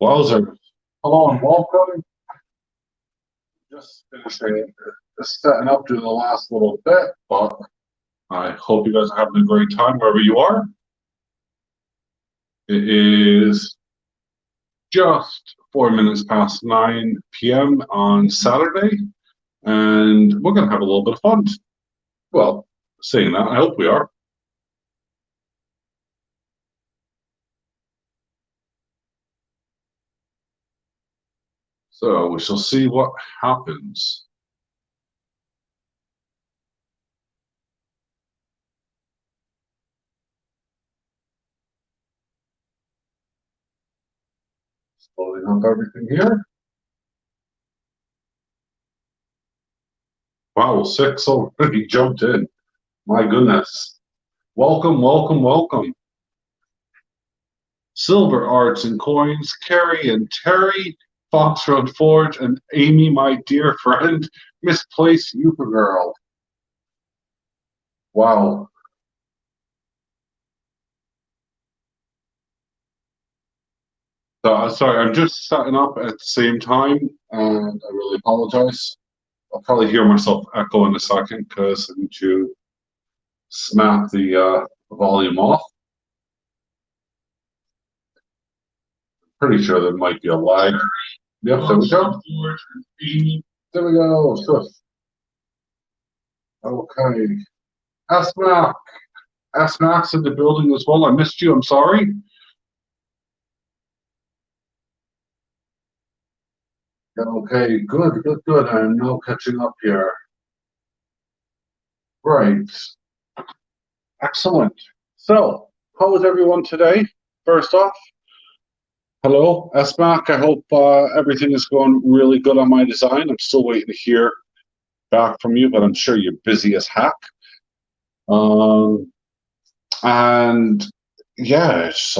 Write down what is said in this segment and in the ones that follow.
Wowzer. Hello and welcome. Just finishing setting up to the last little bit, but I hope you guys are having a great time wherever you are. It is just 4 minutes past 9 p.m. on Saturday, and we're going to have a little bit of fun. Well, saying that, I hope we are. So we shall see what happens. Loading up everything here. Wow, 6 already jumped in. My goodness. Welcome, welcome, welcome. Silver Arts and Coins, Carrie and Terry, Foxroad Forge, and Amy, my dear friend, Misplaced Youper Girl. Wow. So, sorry, I'm just setting up at the same time, and I really apologize. I'll probably hear myself echo in a second because I need to snap the volume off. Pretty sure there might be a lag. Yep, there we go. There we go. Swift. Okay. S-Mac. S-Mac's in the building as well. I missed you. I'm sorry. Okay, good, good, good. I'm now catching up here. Right. Excellent. So, how is everyone today? First off, hello, S-Mac. I hope everything is going really good on my design. I'm still waiting to hear back from you, but I'm sure you're busy as heck. And yeah, it's,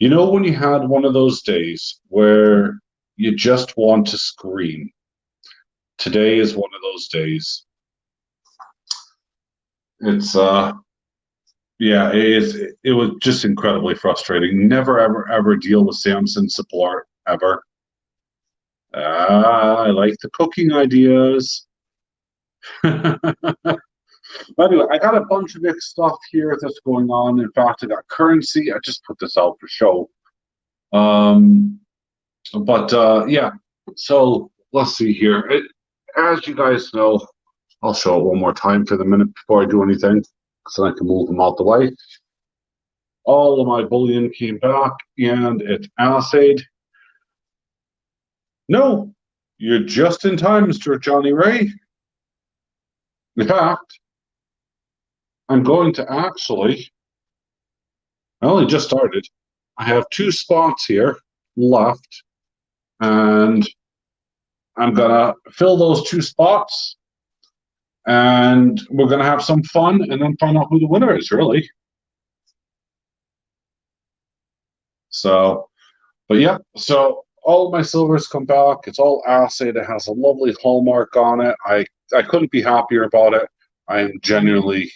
you know when you had one of those days where you just want to scream? Today is one of those days. It's yeah, it was just incredibly frustrating. Never ever deal with Samsung support ever. I like the cooking ideas. But anyway, I got a bunch of mixed stuff here that's going on. In fact, I got currency. I just put this out for show. Yeah, so let's see here. As you guys know, I'll show it one more time for the minute before I do anything, so I can move them out the way. All of my bullion came back, and it assayed. No, you're just in time, Mr. Johnny Ray. In fact, I'm going to actually, I only just started. I have 2 spots here left, and I'm gonna fill those 2 spots, and we're gonna have some fun and then find out who the winner is, really. So, but yeah, so all of my silvers come back. It's all assayed. It has a lovely hallmark on it. I couldn't be happier about it. I am genuinely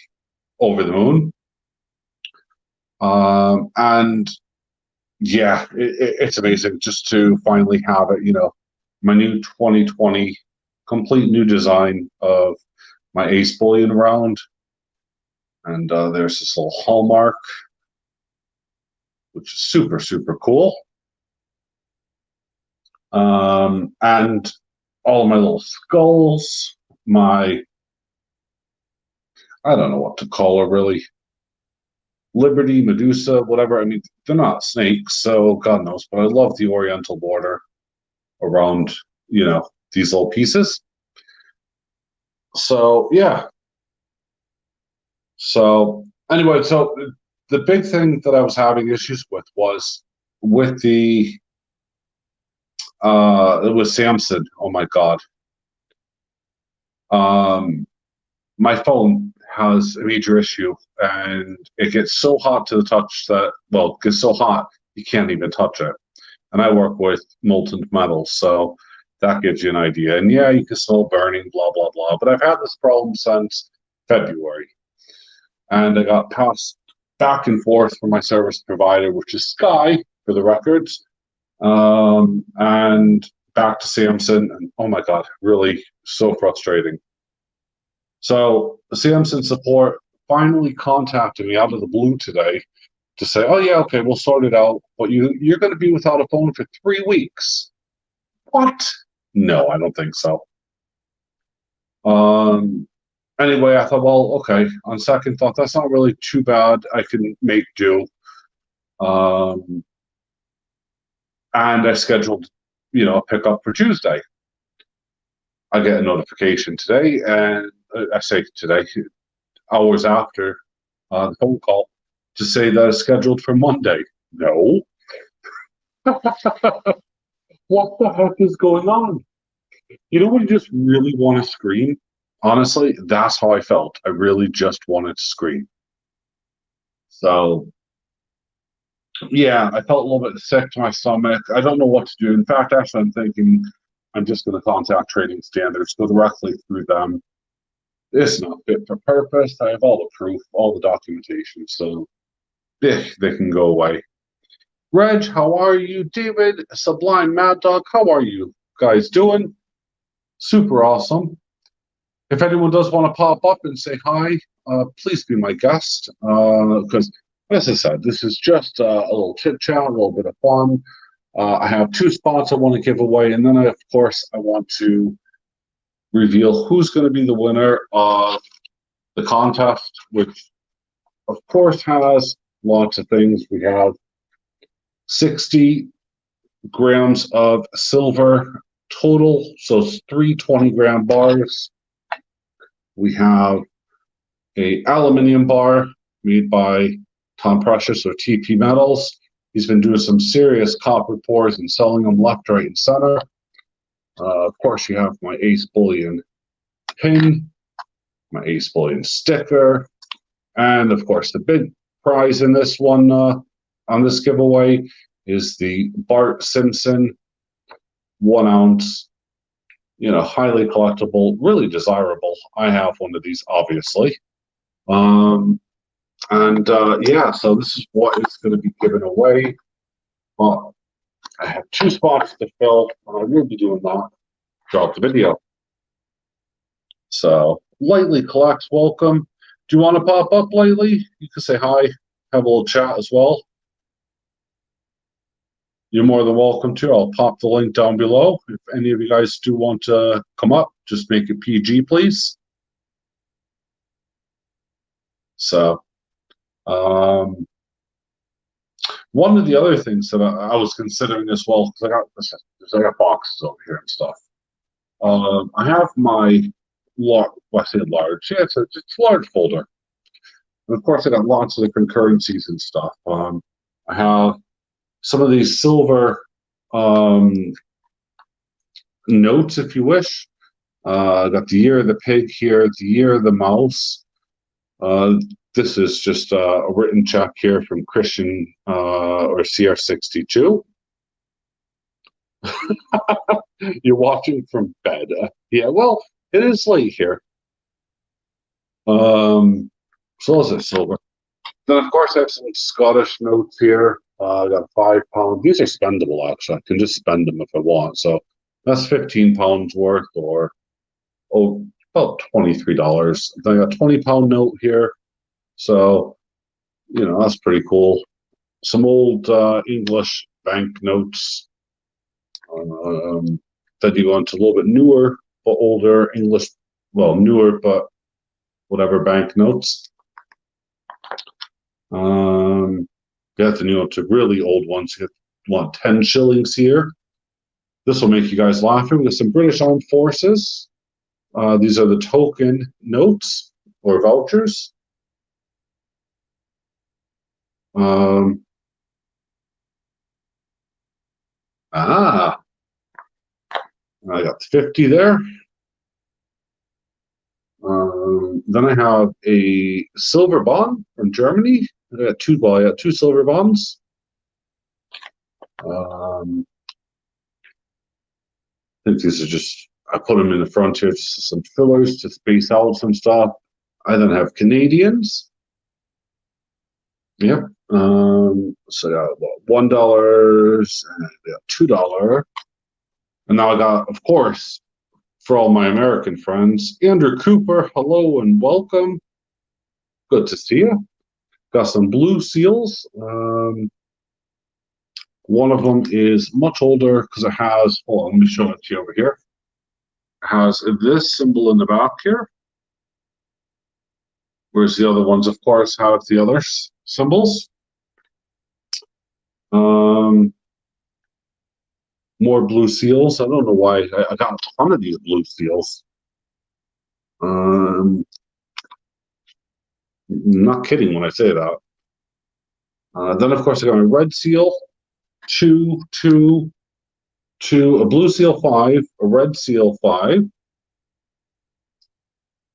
over the moon. And yeah, it's amazing just to finally have it. You know, my new 2020 complete new design of my Ace Bullion round, and there's this little hallmark, which is super, super cool. And all of my little skulls, I don't know what to call her, really. Liberty, Medusa, whatever. I mean, they're not snakes, so God knows, but I love the oriental border around, you know, these little pieces. So, yeah. So, anyway, so the big thing that I was having issues with was with it was Samsung. Oh my God. My phone has a major issue, and it gets so hot to the touch that, well, it gets so hot you can't even touch it. And I work with molten metals, so that gives you an idea. And yeah, you can smell burning, blah, blah, blah. But I've had this problem since February. And I got passed back and forth from my service provider, which is Sky, for the records. And back to Samson, and oh my God, really so frustrating. So Samson support finally contacted me out of the blue today to say, "Oh yeah, okay, we'll sort it out, but you're going to be without a phone for 3 weeks." What? No, I don't think so. Anyway, I thought, well, okay. On second thought, that's not really too bad. I can make do. And I scheduled, a pickup for Tuesday. I get a notification today, and I say today, hours after the phone call, to say that it's scheduled for Monday. No. What the heck is going on? You know when you just really want to scream? Honestly, that's how I felt. I really just wanted to scream. So, yeah, I felt a little bit sick to my stomach. I don't know what to do. In fact, actually, I'm thinking I'm just going to contact Trading Standards, go directly through them. It's not fit for purpose. I have all the proof, all the documentation, so they can go away. Reg, how are you? David, Sublime Mad Dog, how are you guys doing? Super awesome. If anyone does want to pop up and say hi, please be my guest. Because, as I said, this is just a little chit chat, a little bit of fun. I have 2 spots I want to give away, and then, of course, I want to reveal who's going to be the winner of the contest, which, of course, has lots of things. We have 60 grams of silver total, so 3 20-gram bars. We have a aluminium bar made by Tom Precious or TP Metals. He's been doing some serious copper pours and selling them left, right, and center. Of course, you have my Ace Bullion pin, my Ace Bullion sticker, and of course, the big prize in this one, on this giveaway, is the Bart Simpson 1 ounce, highly collectible, really desirable. I have one of these, obviously. Yeah, so this is what is going to be given away. I have 2 spots to fill, and I will be doing that throughout the video. So, Lightly Collects, welcome. Do you want to pop up, Lightly? You can say hi, have a little chat as well. You're more than welcome to. I'll pop the link down below. If any of you guys do want to come up, just make it PG, please. So, one of the other things that I was considering as well, because I got boxes over here and stuff. I have my I say large. Yeah, it's a large folder. And of course, I got lots of different currencies and stuff. I have some of these silver notes, if you wish. I got the Year of the Pig here, the Year of the Mouse. This is just a written check here from Christian or CR62. You're watching from bed. Yeah, well, it is late here. So is it silver? Then, of course, I have some Scottish notes here. I got £5. These are spendable, actually. I can just spend them if I want. So that's £15 worth, or about $23. Then I got £20 note here. So, that's pretty cool. Some old English bank notes. Then you go into a little bit newer but older English, well, newer but whatever bank notes. You have to to really old ones. You want 10 shillings here. This will make you guys laugh. We got some British Armed Forces. These are the token notes or vouchers. I got 50 there. Then I have a silver bond from Germany. I got 2 silver bonds. I think these are just, I put them in the front here, just some fillers to space out some stuff. I then have Canadians. Yep, So I got what, $1 and we got $2. And now I got, of course, for all my American friends, Andrew Cooper, hello and welcome. Good to see you. Got some blue seals. One of them is much older because it has, hold on, let me show it to you over here. It has this symbol in the back here, whereas the other ones, of course, have the other symbols. More blue seals. I don't know why. I got a ton of these blue seals. Not kidding when I say that. Then, of course, I got a red seal, two, a blue seal 5, a red seal 5,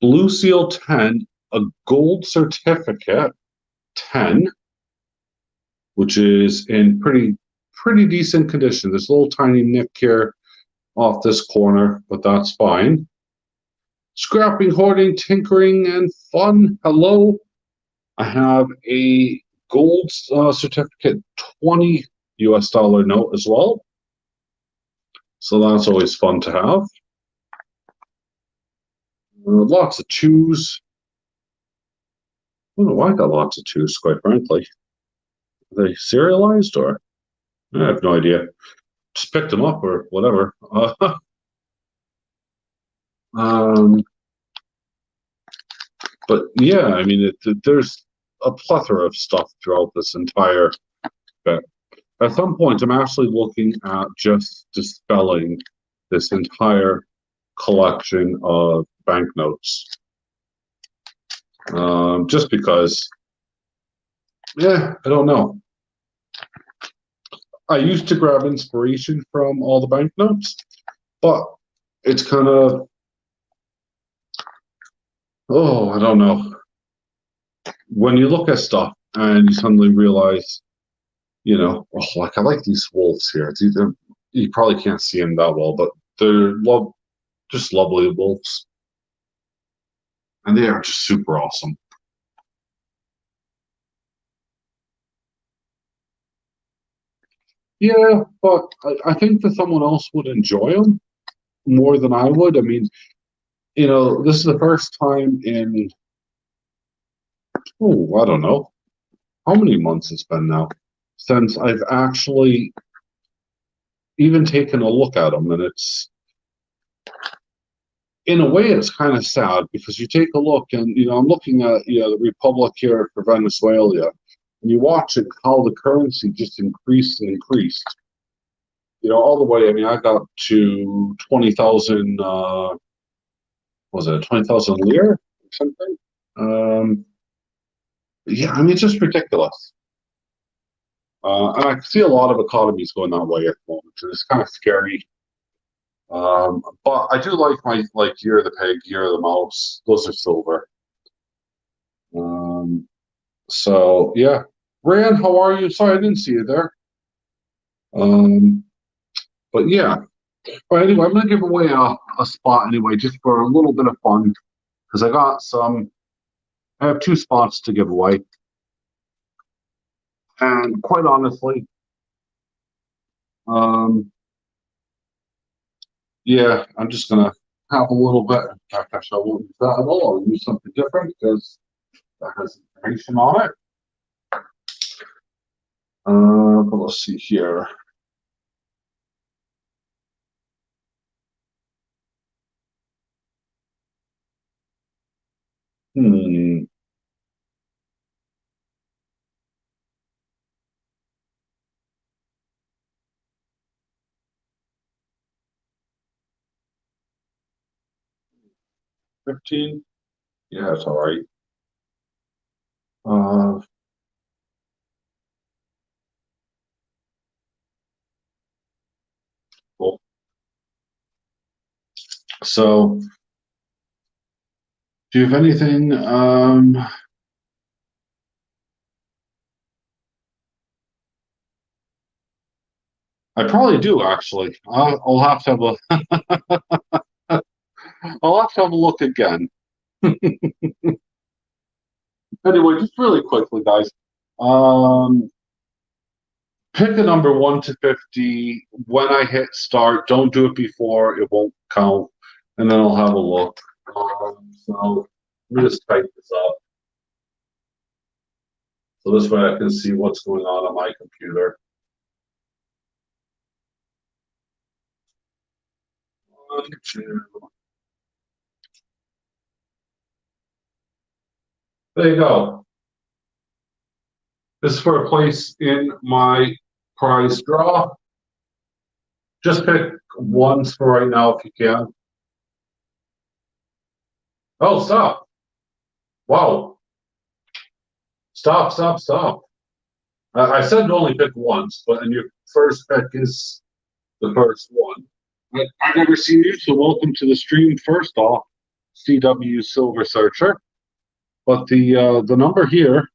blue seal 10, a gold certificate 10, which is in pretty decent condition. There's a little tiny nick here off this corner, but that's fine. Scrapping, hoarding, tinkering, and fun. Hello. I have a gold certificate 20 US dollar note as well. So that's always fun to have. Lots of twos. I don't know why I got lots of twos, quite frankly. Are they serialized or? I have no idea. Just picked them up or whatever. But yeah, I mean, there's a plethora of stuff throughout this entire bit. At some point, I'm actually looking at just dispelling this entire collection of banknotes. Just because, yeah, I don't know. I used to grab inspiration from all the banknotes, but it's kind of, I don't know. When you look at stuff and you suddenly realize, like I like these wolves here. It's either, you probably can't see them that well, but they're just lovely wolves. And they are just super awesome. Yeah, but I think that someone else would enjoy them more than I would. I mean, this is the first time in, I don't know, how many months it's been now since I've actually even taken a look at them. And in a way, it's kind of sad because you take a look and, I'm looking at, the Republic here for Venezuela, and you watch it, how the currency just increased and increased. All the way. I mean, I got to 20,000. Was it 20,000 lira or something? Yeah, I mean, it's just ridiculous. And I see a lot of economies going that way at the moment, and it's kind of scary. But I do like my Year of the Pig, Year of the Mouse. Those are silver. So yeah, Rand, how are you? Sorry, I didn't see you there. But yeah. But anyway, I'm gonna give away a spot anyway, just for a little bit of fun, because I have 2 spots to give away, and quite honestly, yeah, I'm just gonna have a little bit. In fact, actually, I won't use that at all. I'll use something different because that has information on it. But let's see here. Hmm. $15. Yeah, it's all right. Uh, cool. So, do you have anything? I probably do actually. I'll have to have I'll have to have a look again. Anyway, just really quickly, guys. Pick a number 1 to 50. When I hit start, don't do it before, it won't count. And then I'll have a look. So let me just type this up. So this way I can see what's going on my computer. 1, 2. There you go. This is for a place in my prize draw. Just pick ones for right now if you can. Oh, stop. Wow. Stop. I said only pick once, but and your first pick is the first one. I've never seen you, so welcome to the stream. First off, CW Silver Searcher. But the number here,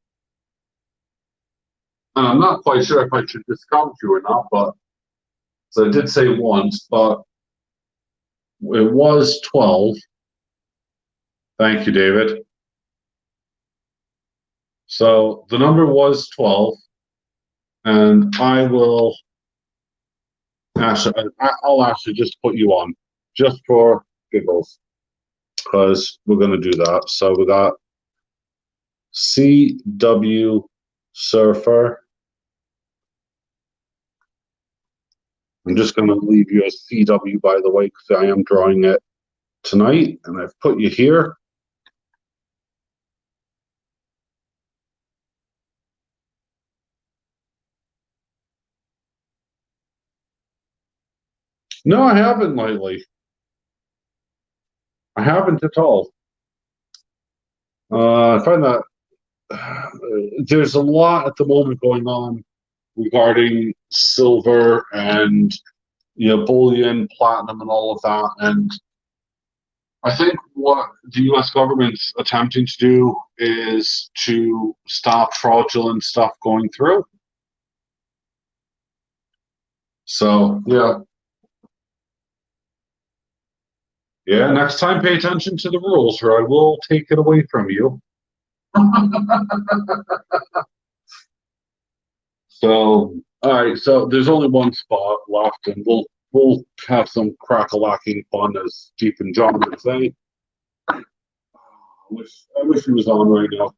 and I'm not quite sure if I should discount you or not, but so I did say once, but it was 12. Thank you, David. So the number was 12, and I'll actually just put you on just for giggles because we're going to do that. So we got CW Surfer. I'm just going to leave you as CW, by the way, because I am drawing it tonight, and I've put you here. No, I haven't lately. I haven't at all. I find that there's a lot at the moment going on regarding silver and bullion, platinum, and all of that. And I think what the U.S. government's attempting to do is to stop fraudulent stuff going through. So yeah. Yeah, next time pay attention to the rules or I will take it away from you. So, all right, so there's only one spot left, and we'll have some crack-a-lacking fun, as Deep and John would say. I wish he was on right now.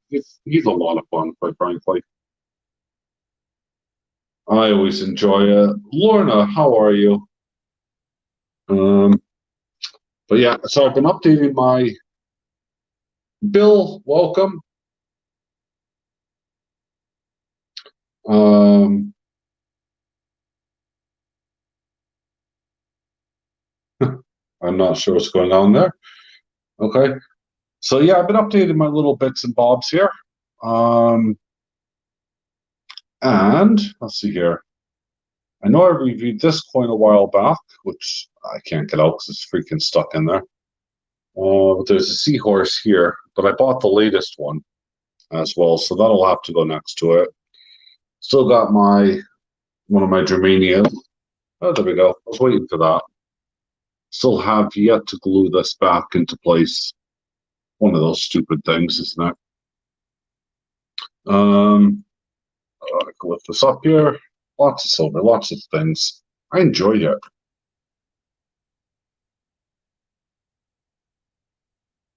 He's a lot of fun, quite frankly. I always enjoy it. Lorna, how are you? But yeah, so I've been updating my Bill. Welcome. I'm not sure what's going on there. Okay. So yeah, I've been updating my little bits and bobs here. And let's see here. I know I reviewed this coin a while back, which I can't get out because it's freaking stuck in there. But there's a seahorse here, but I bought the latest one as well, so that'll have to go next to it. Still got one of my Germanias. Oh, there we go. I was waiting for that. Still have yet to glue this back into place. One of those stupid things, isn't it? I can lift this up here. Lots of silver, lots of things. I enjoy it.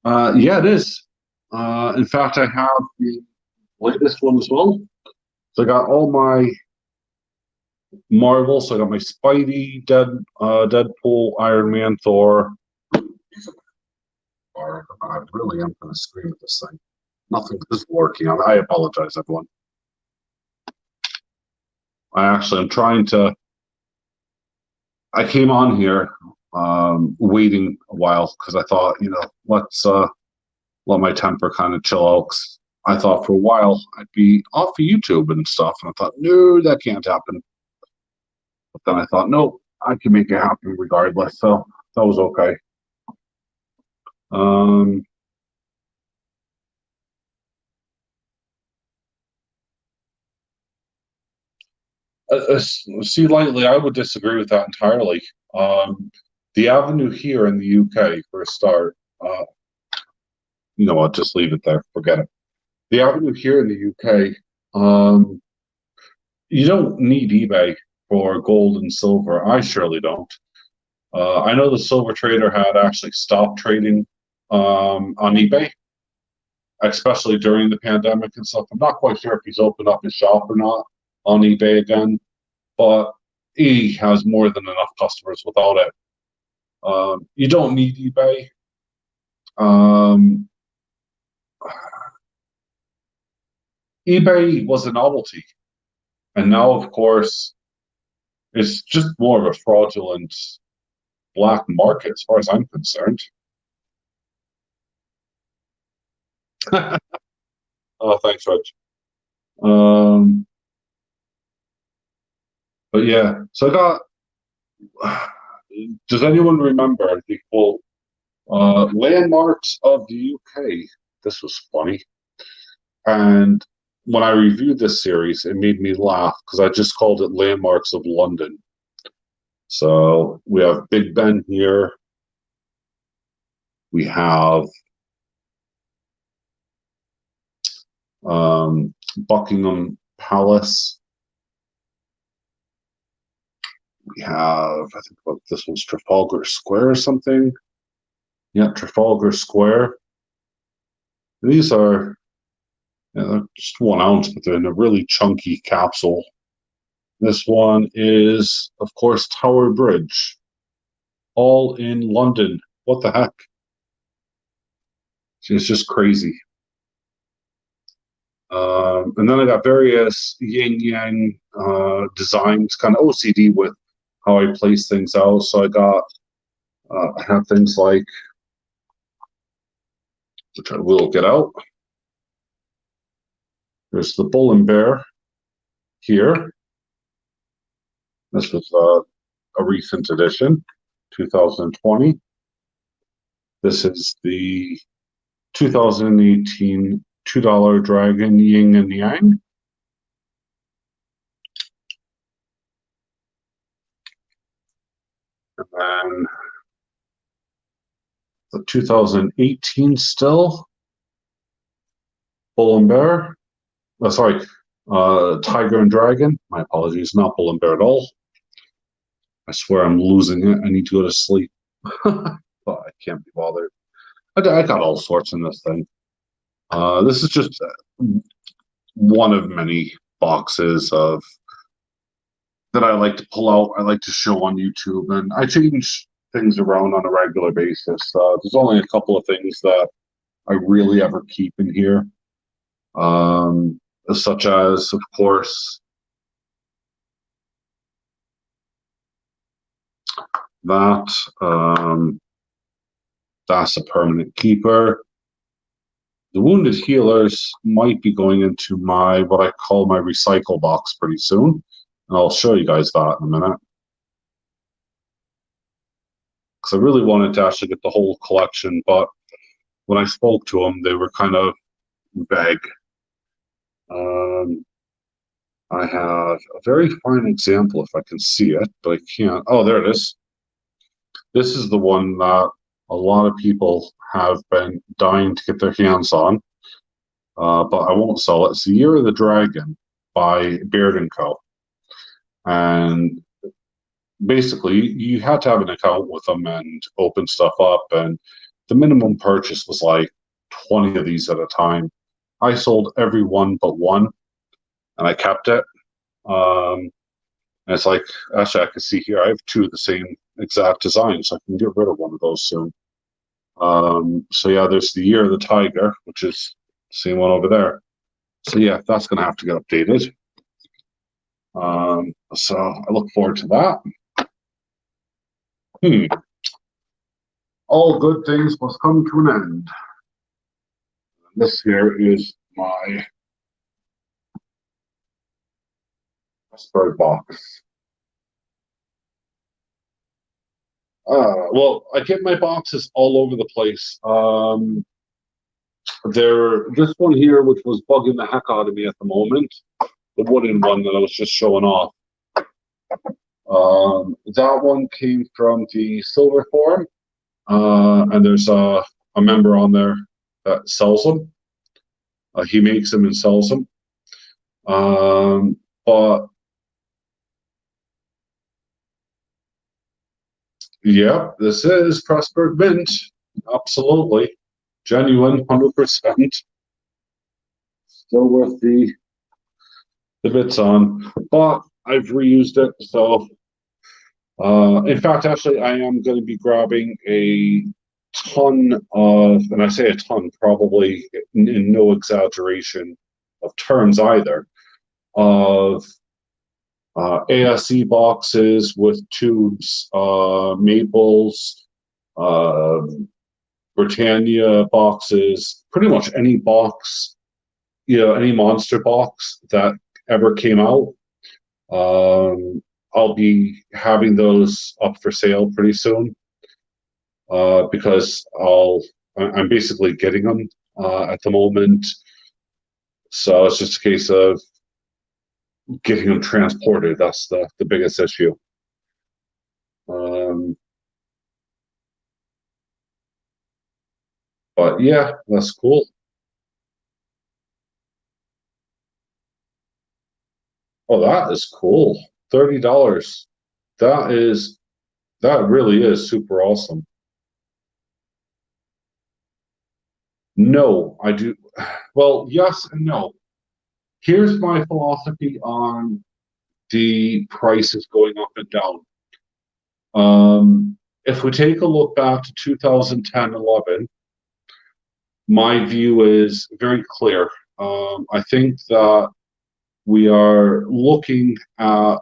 Yeah, it is. In fact, I have the latest one as well. So I got all my Marvel. So I got my Spidey, Deadpool, Iron Man, Thor. I really am going to scream at this thing. Nothing is working. I apologize, everyone. I'm trying to. I came on here waiting a while because I thought, let's let my temper kind of chill out. I thought for a while I'd be off of YouTube and stuff, and I thought, no, that can't happen. But then I thought, no, I can make it happen regardless. So that was okay. See, lightly, I would disagree with that entirely. The avenue here in the UK, for a start, you know what, just leave it there, forget it. The avenue here in the UK Um, you don't need eBay for gold and silver. I surely don't. I know the silver trader had actually stopped trading on eBay, especially during the pandemic and stuff. I'm not quite sure if he's opened up his shop or not on eBay again, but he has more than enough customers without it. You don't need eBay. Um, eBay was a novelty, and now, of course, it's just more of a fraudulent black market, as far as I'm concerned. Oh, thanks, Rich. Um, but yeah, so I got. Does anyone remember the quote, landmarks of the UK? This was funny. And when I reviewed this series, it made me laugh because I just called it Landmarks of London. So we have Big Ben here. We have Buckingham Palace. We have, I think what this one's Trafalgar Square or something. Yeah, Trafalgar Square. These are, yeah, they're just 1 ounce, but they're in a really chunky capsule. This one is, of course, Tower Bridge, all in London. What the heck? It's just crazy. And then I got various yin yang designs, kind of OCD with how I place things out. So I have things like, which I will get out. There's the Bull and Bear here. This was a recent edition, 2020. This is the 2018 $2 Dragon Yin and Yang. And then the 2018 still Bull and Bear. Oh, sorry, Tiger and Dragon. My apologies, not Bull and Bear at all. I swear I'm losing it. I need to go to sleep. But I can't be bothered. I got all sorts in this thing. This is just one of many boxes of that I like to pull out. I like to show on YouTube, and I change things around on a regular basis. There's only a couple of things that I really ever keep in here, such as, of course, that. That's a permanent keeper. The Wounded Healers might be going into my what I call my recycle box pretty soon, and I'll show you guys that in a minute. Because I really wanted to actually get the whole collection, but when I spoke to them, they were kind of vague. I have a very fine example if I can see it, but I can't. Oh, there it is. This is the one that a lot of people have been dying to get their hands on, but I won't sell it. It's the Year of the Dragon by Baird & Co. And basically, you had to have an account with them and open stuff up, and the minimum purchase was like 20 of these at a time. I sold every one but one, and I kept it. And it's like, actually, I can see here, I have two of the same exact design, so I can get rid of one of those soon. So yeah, there's the Year of the Tiger, which is the same one over there. So yeah, that's going to have to get updated. So I look forward to that. All good things must come to an end. This here is my bird box. Well, I get my boxes all over the place. This one here, which was bugging the heck out of me at the moment, the wooden one that I was just showing off. That one came from the Silver Forum, and there's a member on there that sells them. He makes them and sells them. But yeah, this is Pressburg Mint. Absolutely. Genuine, 100%. Still worth the bits on. But I've reused it, so in fact, actually, I am going to be grabbing a ton of, and I say a ton, probably in no exaggeration of terms either, of ASE boxes with tubes, Maples, uh, Britannia boxes, pretty much any box, any monster box that ever came out. I'll be having those up for sale pretty soon because I'm basically getting them at the moment. So it's just a case of getting them transported. That's the biggest issue. Um, but yeah, that's cool. Oh, that is cool. $30. That is that really is super awesome. No, I do. Well, yes and no. Here's my philosophy on the prices going up and down. If we take a look back to 2010-11, my view is very clear. I think that we are looking at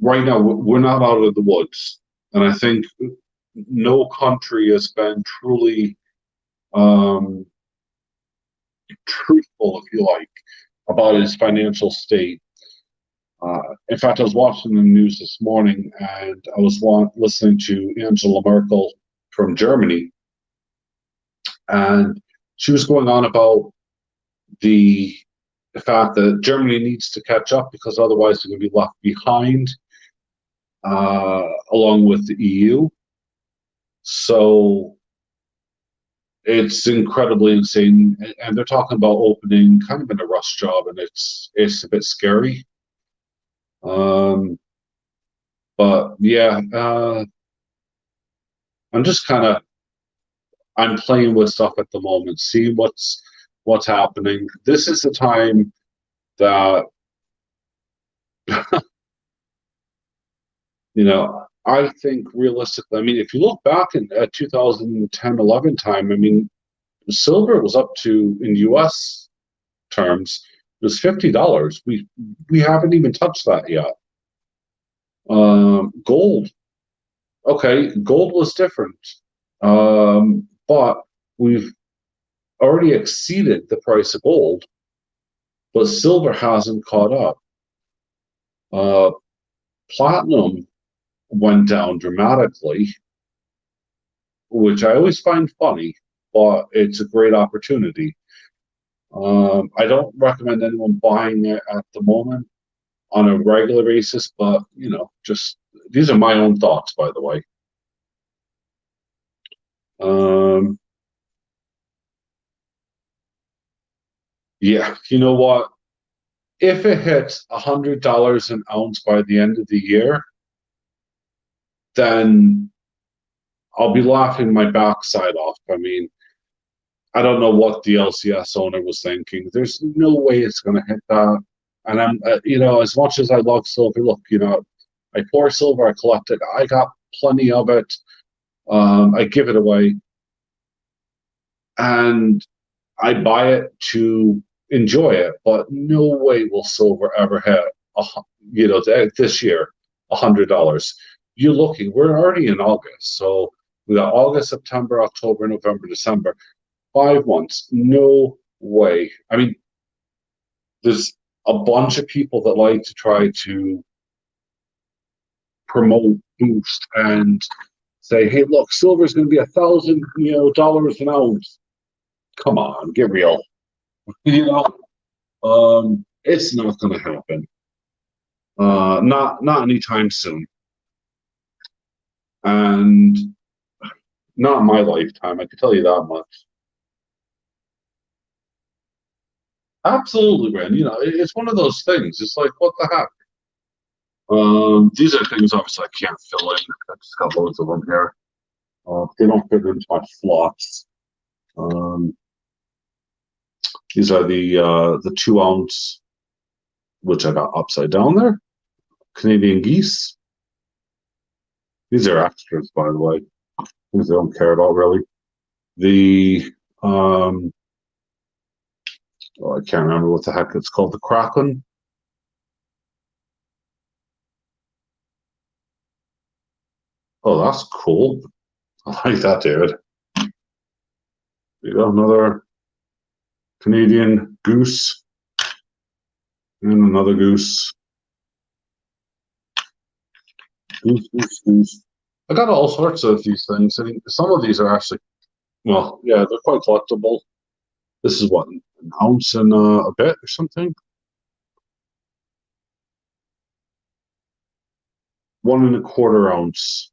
right now, we're not out of the woods. And I think no country has been truly um, truthful, if you like, about its financial state. In fact, I was watching the news this morning and I was listening to Angela Merkel from Germany, and she was going on about the fact that Germany needs to catch up because otherwise they're going to be left behind along with the EU. So it's incredibly insane, and they're talking about opening kind of in a rush job, and it's a bit scary. Um, but yeah, I'm just kind of I'm playing with stuff at the moment, seeing what's happening. This is the time that I think realistically. I mean, if you look back at 2010-11 time, I mean, silver was up to in U.S. terms, it was $50. We haven't even touched that yet. Gold, okay, gold was different, but we've already exceeded the price of gold, but silver hasn't caught up. Uh, Platinum went down dramatically, which I always find funny, but it's a great opportunity. I don't recommend anyone buying it at the moment on a regular basis, but just these are my own thoughts, by the way. Um, yeah, you know what? If it hits $100 an ounce by the end of the year, then I'll be laughing my backside off. I mean, I don't know what the LCS owner was thinking. There's no way it's going to hit that. And as much as I love silver, look, I pour silver, I collect it. I got plenty of it. I give it away, and I buy it to enjoy it. But no way will silver ever hit, this year, $100. You're looking. We're already in August, so we got August, September, October, November, December. 5 months. No way. I mean, there's a bunch of people that like to try to promote, boost, and say, "Hey, look, silver is going to be $1,000, an ounce." Come on, get real. you know, it's not going to happen. Not anytime soon, and not in my lifetime. I can tell you that much. Absolutely, man. You know, it's one of those things. It's like, what the heck? These are things obviously I can't fill in. I just got loads of them here. They don't fit into my flops. Um, these are the 2 ounce, which I got upside down there. Canadian geese. These are extras, by the way. Things I don't care about really. The oh, I can't remember what the heck it's called. The Kraken. Oh, that's cool. I like that, David. You got another Canadian goose and another goose. Goose, goose, goose. I got all sorts of these things. I mean, some of these are actually, well, yeah, they're quite collectible. This is what, an ounce and a bit or something? 1 1/4 ounce,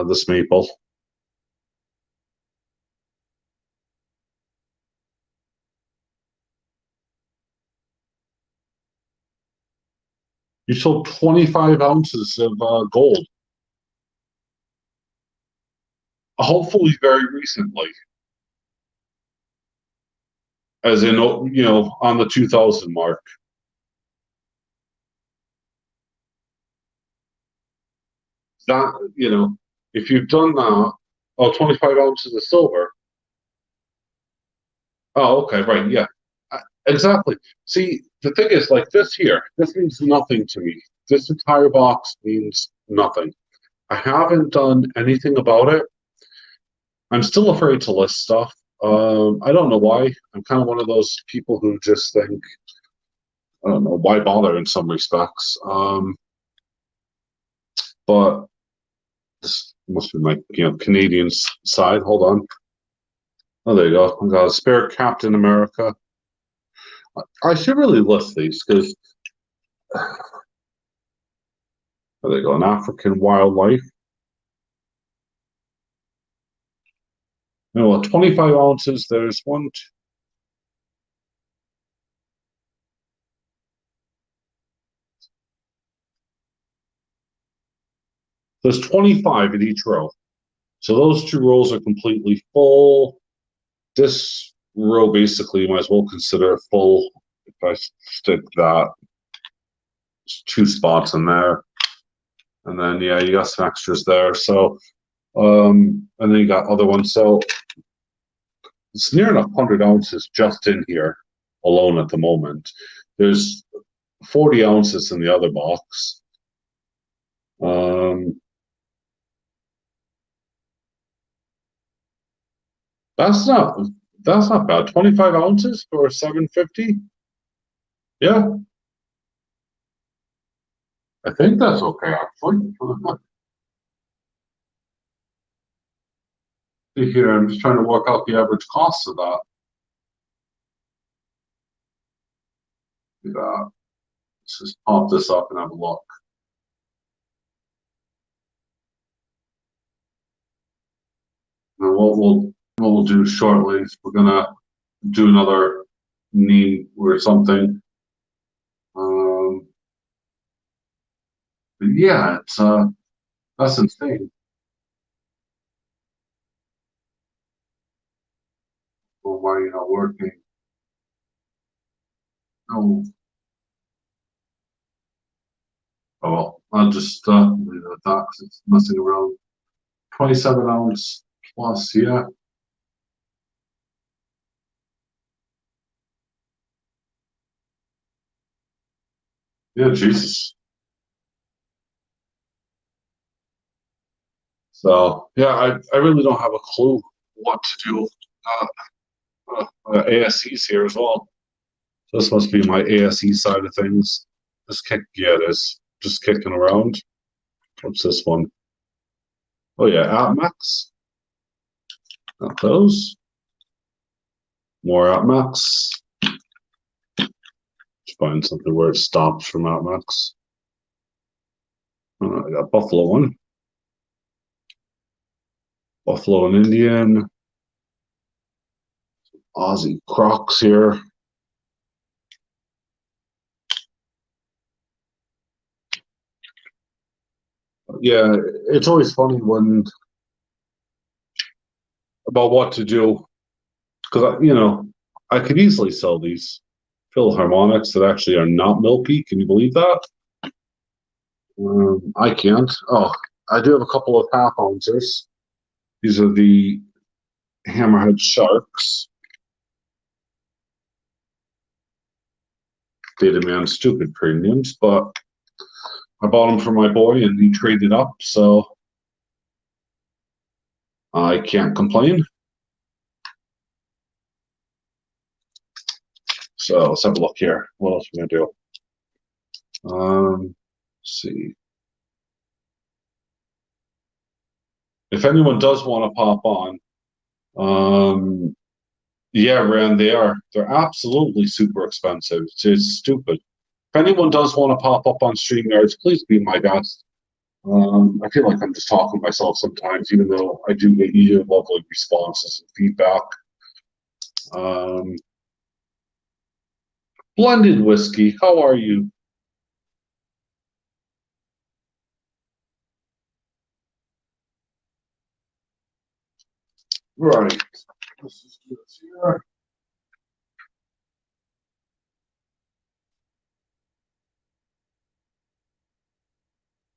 this maple. You sold 25 ounces of gold, hopefully very recently, as in, on the 2000 mark. That, if you've done that, oh, 25 ounces of silver. Oh, okay, right, yeah. Exactly. See, the thing is, like this here, this means nothing to me. This entire box means nothing. I haven't done anything about it. I'm still afraid to list stuff. I don't know why. I'm kind of one of those people who just think, I don't know, why bother in some respects. But this must be my, Canadian side. Hold on. Oh, there you go. I got a spare Captain America. I should really list these because there you go. An African wildlife. 25 ounces. There's one. There's 25 in each row. So those 2 rows are completely full. This row basically you might as well consider it full. If I stick that, there's 2 spots in there. And then, yeah, you got some extras there. So, and then you got other ones. So it's near enough 100 ounces just in here alone at the moment. There's 40 ounces in the other box. That's not that's not bad. 25 ounces for 750. Yeah, I think that's okay actually. See here, I'm just trying to work out the average cost of that. Let's just pop this up and have a look. And what we'll do shortly is we're gonna do another knee or something. But yeah, it's that's insane. Well, why are you not working? Oh, oh well, I'll just leave it at that because it's messing around. 27 ounce plus, yeah. Yeah, Jesus. So yeah, I really don't have a clue what to do. ASE's here as well. So this must be my ASE side of things. Yeah, it is. Just kicking around. What's this one? Oh yeah, AppMax. Not those. More AppMax. Just find something where it stops from AppMax. I got Buffalo one. Buffalo and Indian. Aussie Crocs here. Yeah, it's always funny when about what to do because I could easily sell these Philharmonics that actually are not milky. Can you believe that? I can't. Oh, I do have a couple of half ounces. These are the Hammerhead Sharks. They demand stupid premiums, but I bought them for my boy and he traded up, so I can't complain. So let's have a look here. What else are we gonna do? Let's see. If anyone does want to pop on, um, yeah, Rand, they are. They're absolutely super expensive. It's stupid. If anyone does want to pop up on StreamYards, please be my guest. I feel like I'm just talking to myself sometimes, even though I do get usually lovely responses and feedback. Um, Blended whiskey, how are you? Right. Let's just do this here.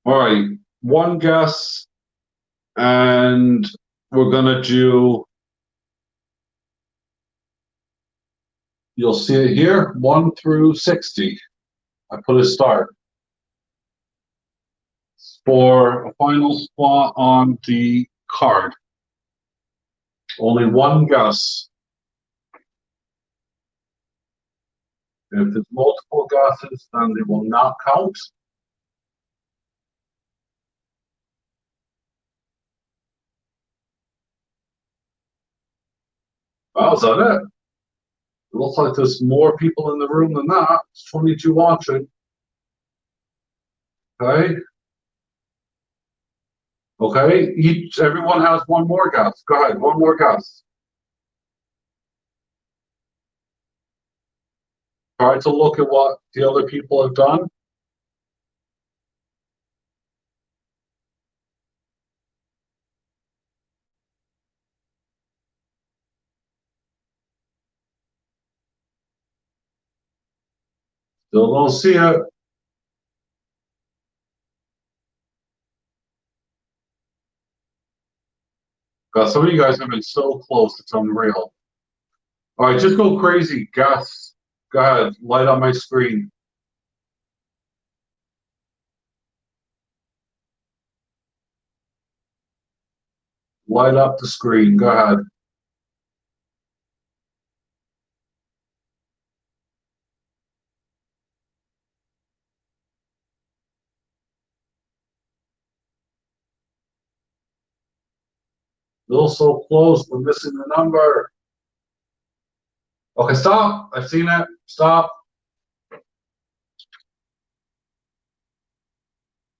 All right, one guess, and we're gonna do. You'll see it here, 1 through 60. I put a start for a final spot on the card. Only one guess. If there's multiple guesses, then they will not count. Well, is that it? It looks like there's more people in the room than that. It's 22 watching. Okay. Okay. Everyone has one more guess. Go ahead. One more guess. Try to look at what the other people have done. Still don't see it. God, some of you guys have been so close, it's unreal. All right, just go crazy. Guess. Go ahead. Light on my screen. Light up the screen. Go ahead. Still so close. We're missing the number. Okay, stop. I've seen it. Stop.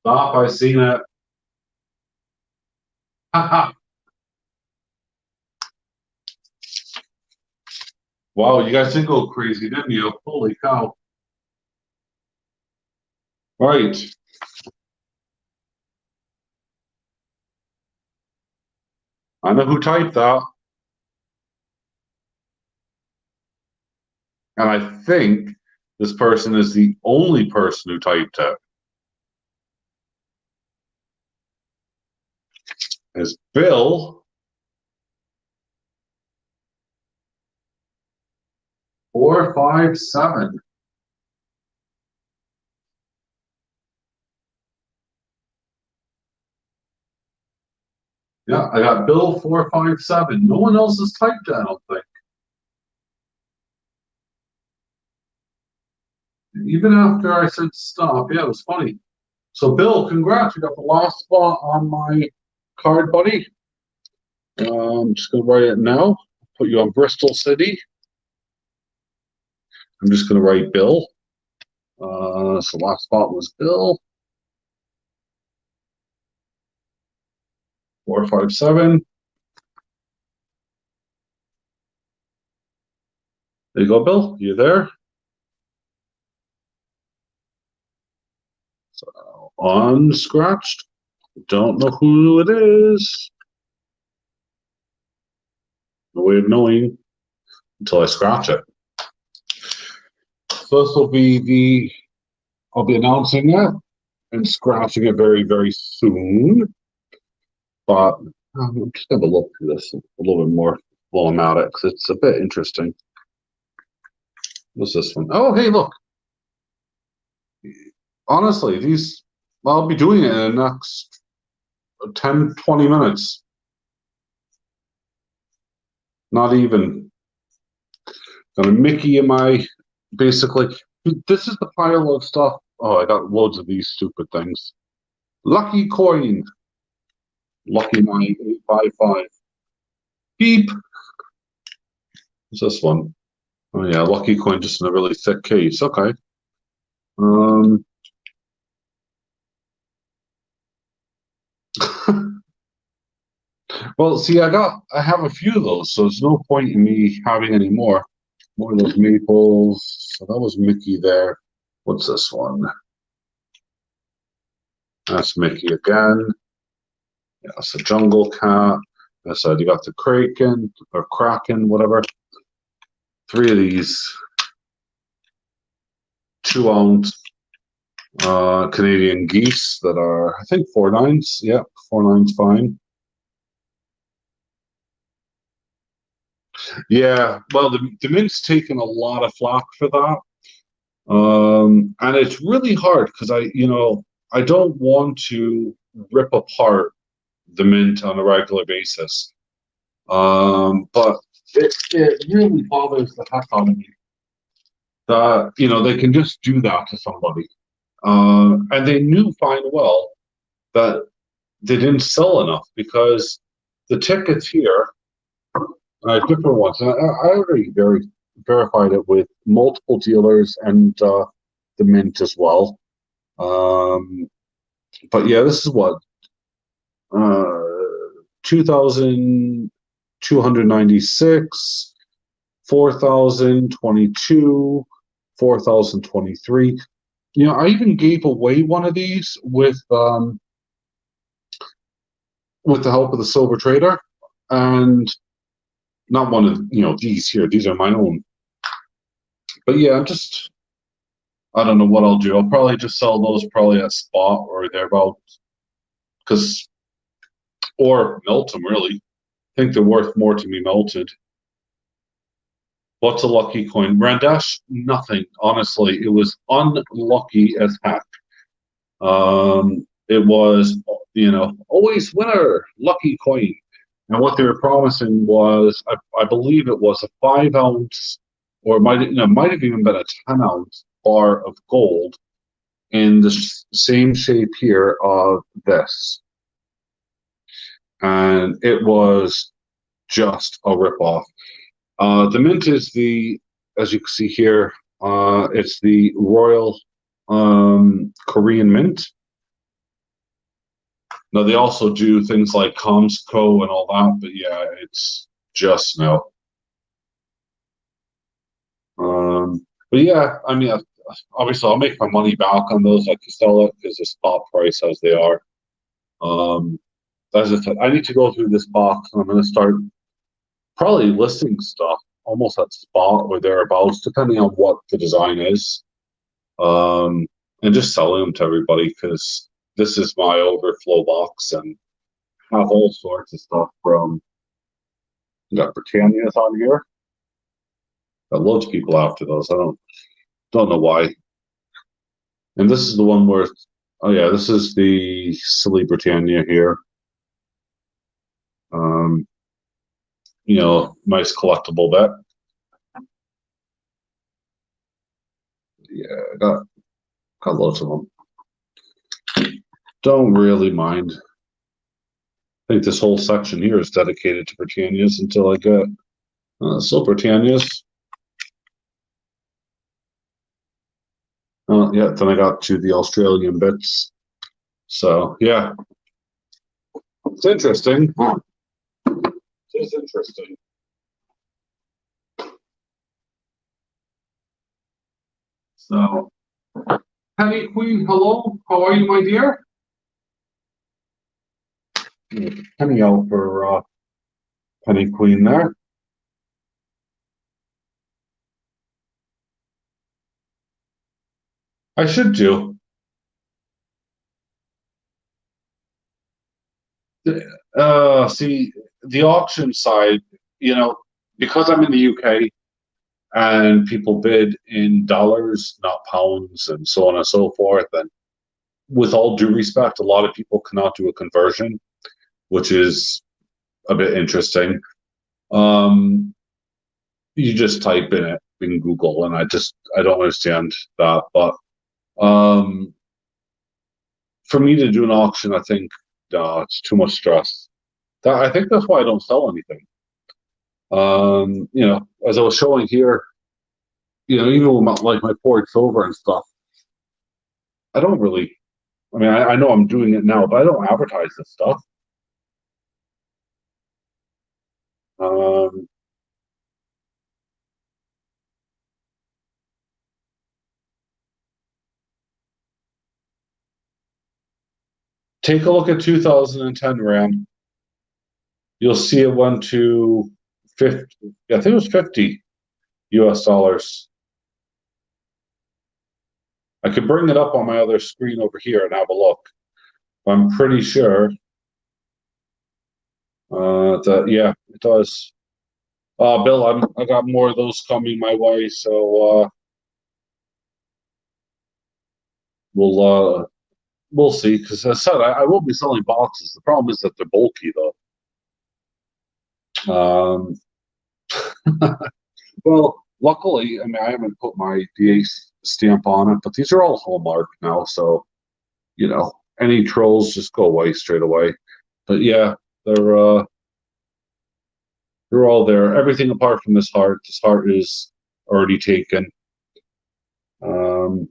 Stop. I've seen it. Wow, you guys did go crazy, didn't you? Holy cow. Right. I know who typed that. And I think this person is the only person who typed it. Is Bill 457. Yeah, I got Bill 457. No one else has typed that, I don't think. Even after I said stop, yeah, it was funny. So, Bill, congrats. You got the last spot on my card, buddy. I'm just going to write it now. Put you on Bristol City. I'm just going to write Bill. So, last spot was Bill. 457. There you go, Bill. You there? So, unscratched. Don't know who it is. No way of knowing until I scratch it. So this will be I'll be announcing it and scratching it very, very soon. But I'm just going to look through this a little bit more while I'm at it because it's a bit interesting. What's this one? Oh, hey, look. Honestly, I'll be doing it in the next 10, 20 minutes. Not even. Got a Mickey in my, basically, this is the pile of stuff. Oh, I got loads of these stupid things. Lucky coin. Lucky Mine 855. Beep. What's this one? Oh yeah, Lucky Coin just in a really thick case. Okay. Well, see, I have a few of those, so there's no point in me having any more. More of those maples. So that was Mickey there. What's this one? That's Mickey again. Yeah, it's a jungle cat. That side you got the Kraken or Kraken, whatever. 3 of these 2-ounce Canadian geese that are, I think, 4.9s. Yeah, 4.9's fine. Yeah, well, the Mint's taken a lot of flack for that. And it's really hard because I don't want to rip apart the Mint on a regular basis. But it really bothers the heck out of me that, they can just do that to somebody. And they knew fine well that they didn't sell enough because the tickets here, different ones. And I already verified it with multiple dealers and the Mint as well. But yeah, this is what 2,296, 4,022, 4,023. I even gave away one of these with the help of the Silver Trader, and not one of these here. These are my own. But yeah, I don't know what I'll do. I'll probably just sell those probably at spot or thereabouts, or melt them really. I think they're worth more to be melted. What's a lucky coin? Randash, nothing. Honestly, it was unlucky as heck. It was, always winner, lucky coin. And what they were promising was, I believe it was a 5-ounce, or might have even been a 10-ounce bar of gold in the same shape here of this. And it was just a ripoff. The Mint is as you can see here, it's the Royal Korean Mint. Now they also do things like Comsco and all that, but yeah, it's just no. But yeah, I mean, obviously I'll make my money back on those. I can sell it because the spot price as they are. As I said, I need to go through this box and I'm going to start probably listing stuff almost at spot or thereabouts, depending on what the design is, and just selling them to everybody because this is my overflow box and have all sorts of stuff from. You got Britannias on here. Got loads of people after those. I don't know why. And this is the one where, oh yeah, this is the silly Britannia here. Nice collectible bet. Yeah, got loads of them. Don't really mind. I think this whole section here is dedicated to Britannias until I get still Britannias. Yeah, then I got to the Australian bits. So yeah, it's interesting. It is interesting. So, Penny Queen, hello. How are you, my dear? Penny out for Penny Queen there. I should do. See, the auction side, because I'm in the UK and people bid in dollars, not pounds, and so on and so forth. And with all due respect, a lot of people cannot do a conversion, which is a bit interesting. Um, you just type in it in Google, and I don't understand that. But um, for me to do an auction, I think it's too much stress. I think that's why I don't sell anything. As I was showing here, even with like my poured silver and stuff, I don't really. I mean, I know I'm doing it now, but I don't advertise this stuff. Um, Take a look at 2010 RAM. You'll see it went to 50. I think it was 50 US dollars. I could bring it up on my other screen over here and have a look. I'm pretty sure that yeah, it does. Bill, I got more of those coming my way, so we'll we'll see. Because as I said, I will be selling boxes. The problem is that they're bulky, though. Well, luckily, I mean, I haven't put my DA stamp on it, but these are all Hallmark now, so any trolls just go away straight away. But yeah, they're uh, they're all there. Everything apart from this heart. This heart is already taken. Um,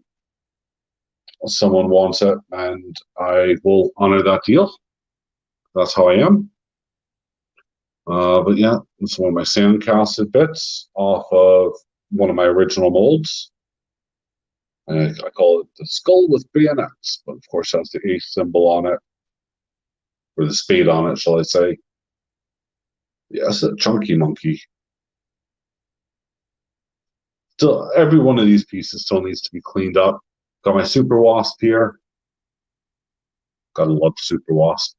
Someone wants it, and I will honor that deal. That's how I am. But yeah, it's one of my sandcasted bits off of one of my original molds. I call it the skull with bayonets, but of course it has the ace symbol on it, or the spade on it, shall I say. Yes, a chunky monkey. Still, every one of these pieces still needs to be cleaned up. Got my super wasp here. Gotta love super wasp.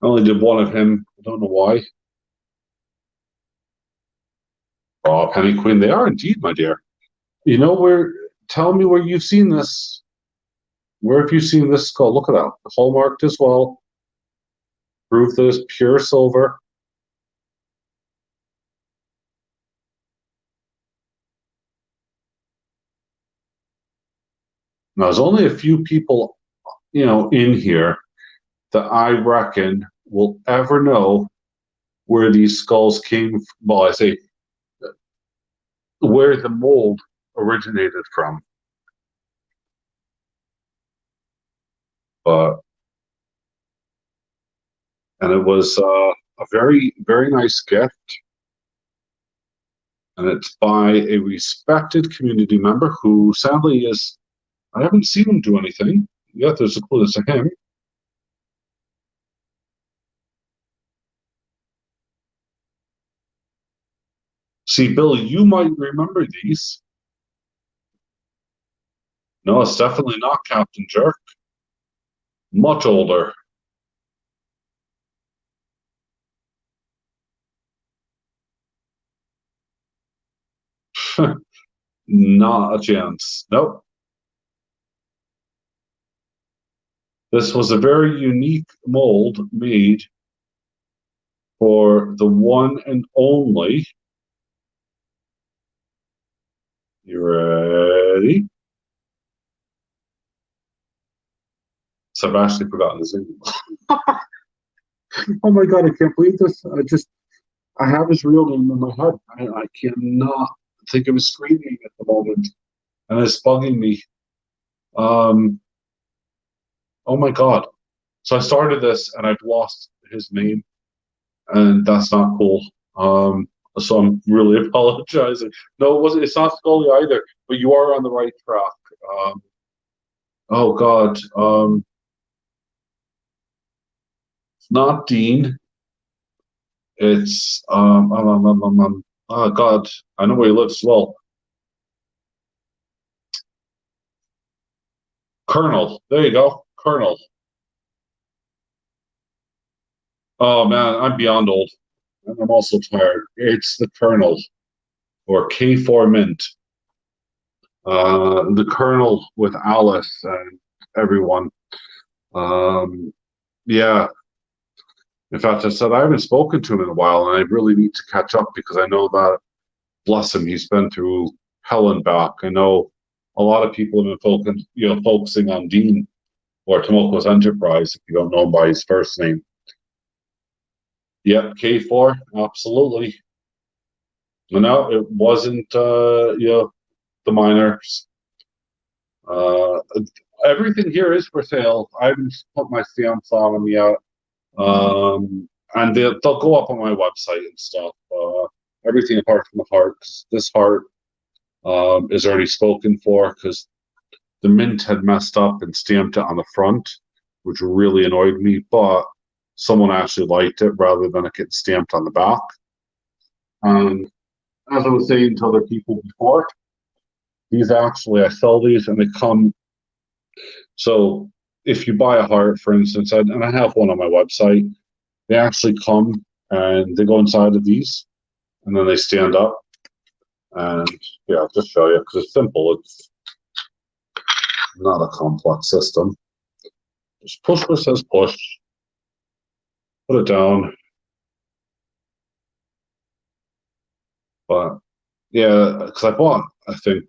I only did one of him. I don't know why. Oh, Penny Queen, they are indeed, my dear. You know where? Tell me where you've seen this. Where have you seen this skull? Look at that. Hallmarked as well. Proof that it's pure silver. Now, there's only a few people, in here that I reckon will ever know where these skulls came from. Well, I say where the mold originated from. But and it was a very, very nice gift. And it's by a respected community member who sadly is, I haven't seen him do anything. Yet there's a clue to him. See, Bill, you might remember these. No, it's definitely not Captain Jerk. Much older. Not a chance. Nope. This was a very unique mold made for the one and only. You ready? So I've actually forgotten his name. Oh my god, I can't believe this. I have his real name in my head. I cannot think of his screen name at the moment. And it's bugging me. Um, oh my god. So I started this and I've lost his name, and that's not cool. So I'm really apologizing. No, it wasn't. It's not Scully either, but you are on the right track. Oh God. not Dean. It's oh God, I know where he lives as well. Colonel. There you go, Colonel. Oh man, I'm beyond old, and I'm also tired. It's the Colonel or K4 Mint. The Colonel with Alice and everyone. Um, yeah. In fact, I said I haven't spoken to him in a while, and I really need to catch up because I know that, bless him, he's been through hell and back. I know a lot of people have been focusing on Dean or Tomoko's Enterprise, if you don't know him by his first name. Yep, K4, absolutely. No, it wasn't, the miners. Uh, Everything here is for sale. I haven't put my stamps on them yet. And they'll go up on my website and stuff. Everything apart from the heart, 'cause this heart is already spoken for because the mint had messed up and stamped it on the front, which really annoyed me. But someone actually liked it rather than it getting stamped on the back. And as I was saying to other people before, these actually I sell these and they come. So if you buy a heart, for instance, and I have one on my website, they actually come and they go inside of these, and then they stand up. And yeah, I'll just show you because it's simple. It's not a complex system. Just push where it says push, put it down. But yeah, because I bought, I think,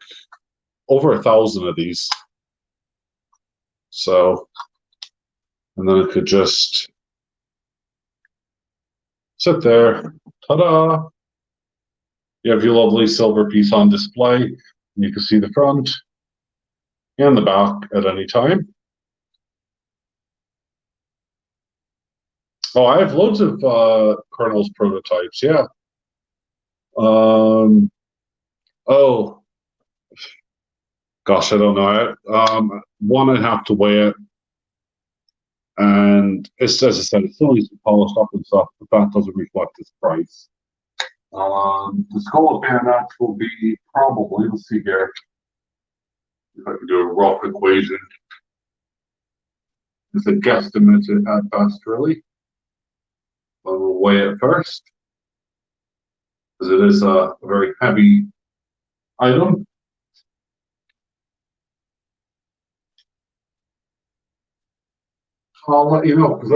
over 1,000 of these. So, and then it could just sit there. Ta-da! You have your lovely silver piece on display. You can see the front and the back at any time. Oh, I have loads of Colonel's prototypes. Yeah. Um. Oh, gosh, I don't know. One, I'd have to weigh it, and it's as I said, it still needs to be polished up and stuff, but that doesn't reflect its price. The skull of bayonets will be probably. Let's see here. If I can do a rough equation, it's a guesstimate at best, really. But we'll weigh it first, because it is a very heavy item. I'll let you know because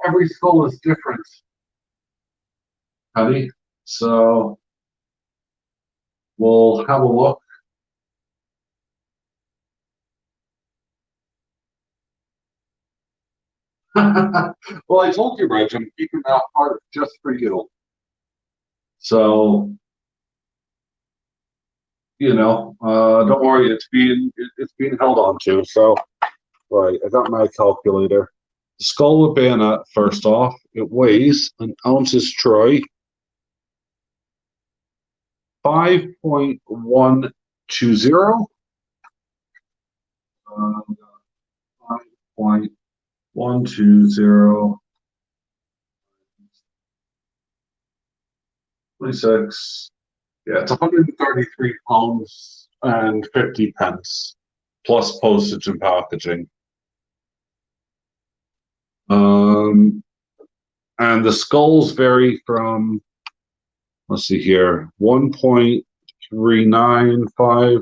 every skull is different, heavy. So we'll have a look. Well, I told you, Reg, I'm keeping that part just for you. So don't worry, it's being held on to. So right, I got my calculator. The skull with bayonet, first off, it weighs an ounce's troy, 5.120. 5.120. 26. Yeah, it's 133 pounds and 50 pence, plus postage and packaging. And the skulls vary from, let's see here, 1.395,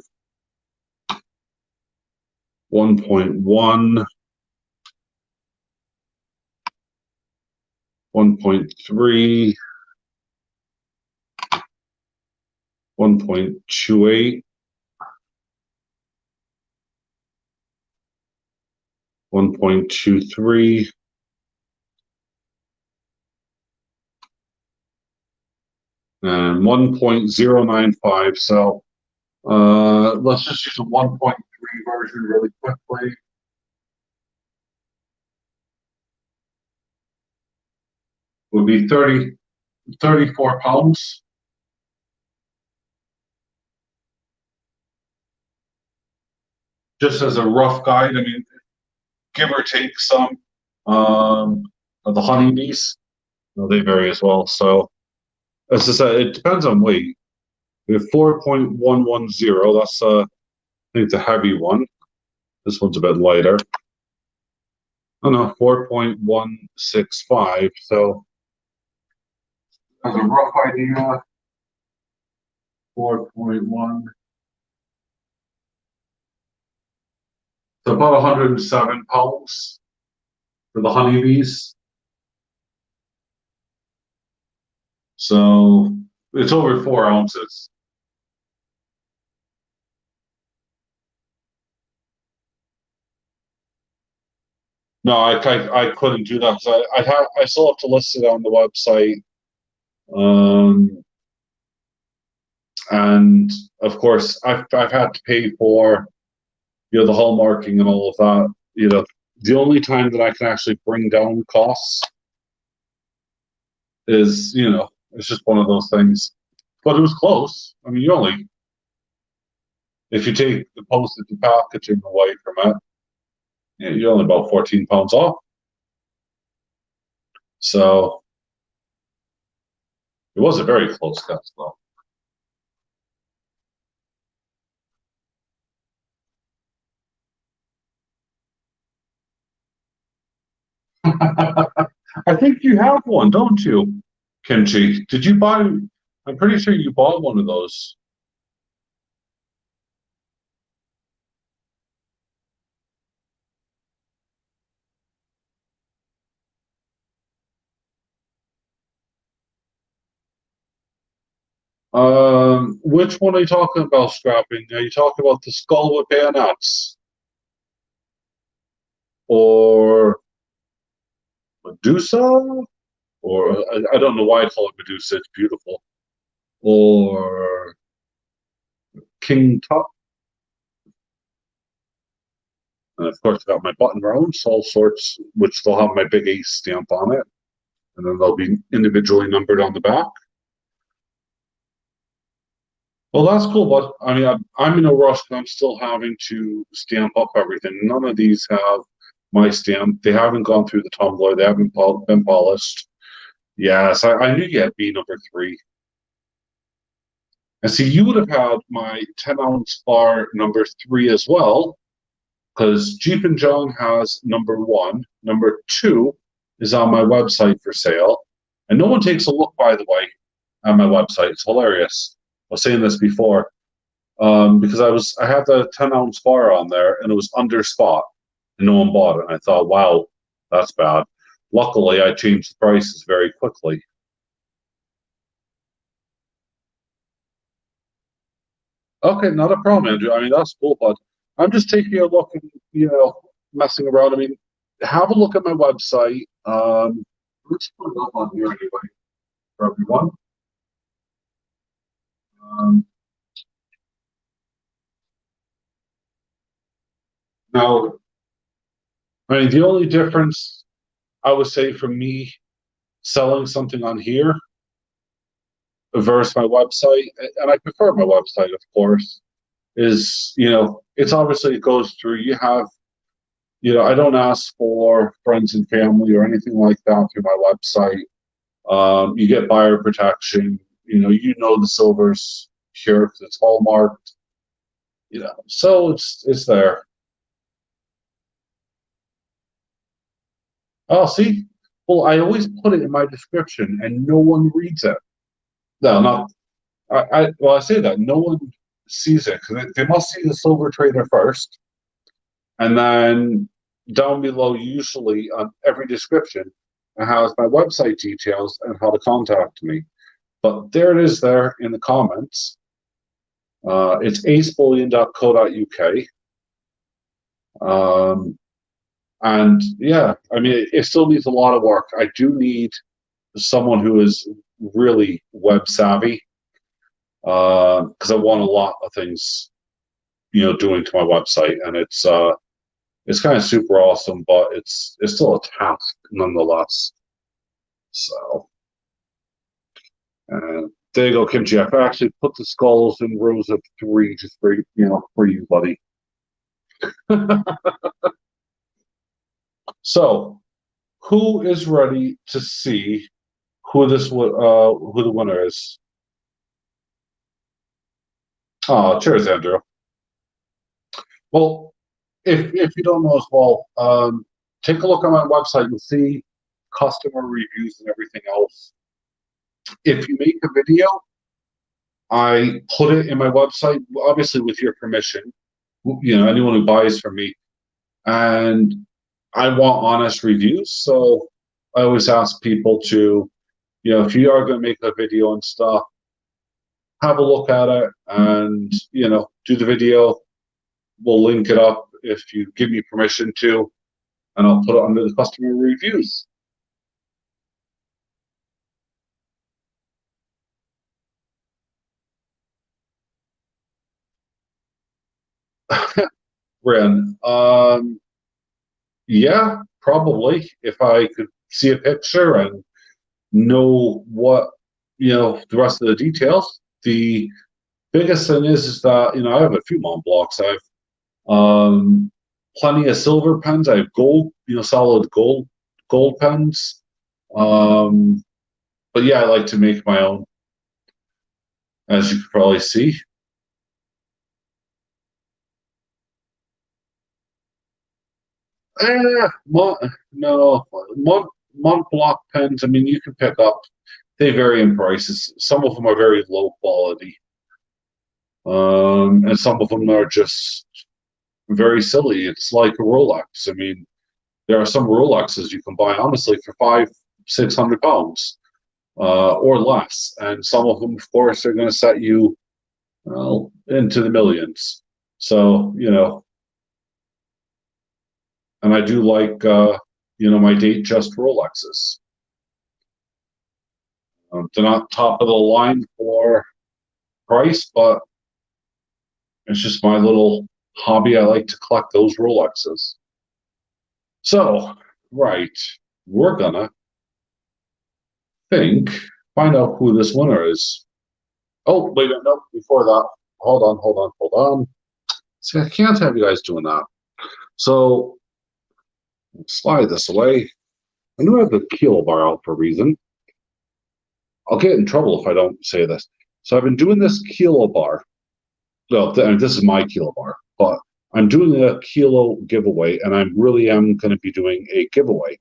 1.1, 1.3, 1.28, 1.23, and 1.095. So let's just use a 1.3 version really quickly. Would be 34 pounds. Just as a rough guide, I mean, give or take some. The honeybees, they vary as well. So as I said, it depends on weight. We have 4.110. That's I think the heavy one. This one's a bit lighter. Oh no, 4.165. So as a rough idea, 4.1. So about 107 pounds for the honeybees. So it's over 4 ounces. No, I couldn't do that because I still have to list it on the website. Um, and of course I've had to pay for the hallmarking and all of that. The only time that I can actually bring down costs is it's just one of those things. But it was close. I mean, you only if you take the postage and packaging away from it, you're only about 14 pounds off. So it was a very close test, though. I think you have one, don't you, Kimchi? Did you buy? I'm pretty sure you bought one of those. Which one are you talking about scrapping? Are you talking about the skull with bayonets or Medusa? Or I don't know why I call it Medusa. It's beautiful. Or King Tut. And of course, I got my button rounds, all sorts, which they'll have my big ace stamp on it, and then they'll be individually numbered on the back. Well, that's cool, but I mean, I'm in a rush. I'm still having to stamp up everything. None of these have my stamp. They haven't gone through the tumbler. They haven't been polished. Yes, I knew you had B number 3. And see, you would have had my 10-ounce bar number 3 as well, because Jeep and John has number 1. Number 2 is on my website for sale. And no one takes a look, by the way, on my website. It's hilarious. I was saying this before. Because I had the 10-ounce bar on there and it was under spot and no one bought it. And I thought, wow, that's bad. Luckily, I changed the prices very quickly. Okay, not a problem, Andrew. I mean, that's cool, but I'm just taking a look and, messing around. I mean, have a look at my website. Let's put it up on here anyway for everyone. Um, Now, I mean, the only difference I would say from me selling something on here versus my website, and I prefer my website, of course, is, it's obviously it goes through, I don't ask for friends and family or anything like that through my website. You get buyer protection, the silver's pure because it's hallmarked, so it's there. Oh, see? Well, I always put it in my description and no one reads it. No, not I say that no one sees it because they must see the silver trader first, and then down below, usually on every description, it has my website details and how to contact me. But there it is there in the comments. It's acebullion.co.uk. And yeah, I mean, it still needs a lot of work. I do need someone who is really web savvy because I want a lot of things, doing to my website, and it's kind of super awesome, but it's still a task nonetheless. So, there you go, Kimchi. I've actually put the skulls in rows of 3 just for you, buddy. So, who is ready to see who the winner is? Oh, cheers, Andrew. Well, if you don't know as well, take a look on my website. You'll see customer reviews and everything else. If you make a video, I put it in my website, obviously with your permission. You know, anyone who buys from me, and I want honest reviews. So I always ask people to, you know, if you are going to make a video and stuff, have a look at it and, you know, do the video. We'll link it up if you give me permission to, and I'll put it under the customer reviews. Ren, yeah, probably. If I could see a picture and know what, you know, the rest of the details. The biggest thing is that, you know, I have a few Mont Blocks. I have plenty of silver pens. I have gold, you know, solid gold pens. Um, but yeah, I like to make my own, as you can probably see. No, Mont Blanc pens. I mean, you can pick up. They vary in prices. Some of them are very low quality, and some of them are just very silly. It's like a Rolex. I mean, there are some Rolexes you can buy honestly for £500-600 or less, and some of them, of course, are going to set you well into the millions. So you know, and I do like you know, my Datejust Rolexes. They're not top of the line for price, but it's just my little hobby. I like to collect those Rolexes. So, right, we're gonna find out who this winner is. Oh, wait, no, before that, hold on. See, I can't have you guys doing that. So, slide this away. I knew I have the kilo bar out for a reason. I'll get in trouble if I don't say this. So I've been doing this kilo bar. Well, this is my kilo bar, but I'm doing a kilo giveaway, and I really am going to be doing a giveaway.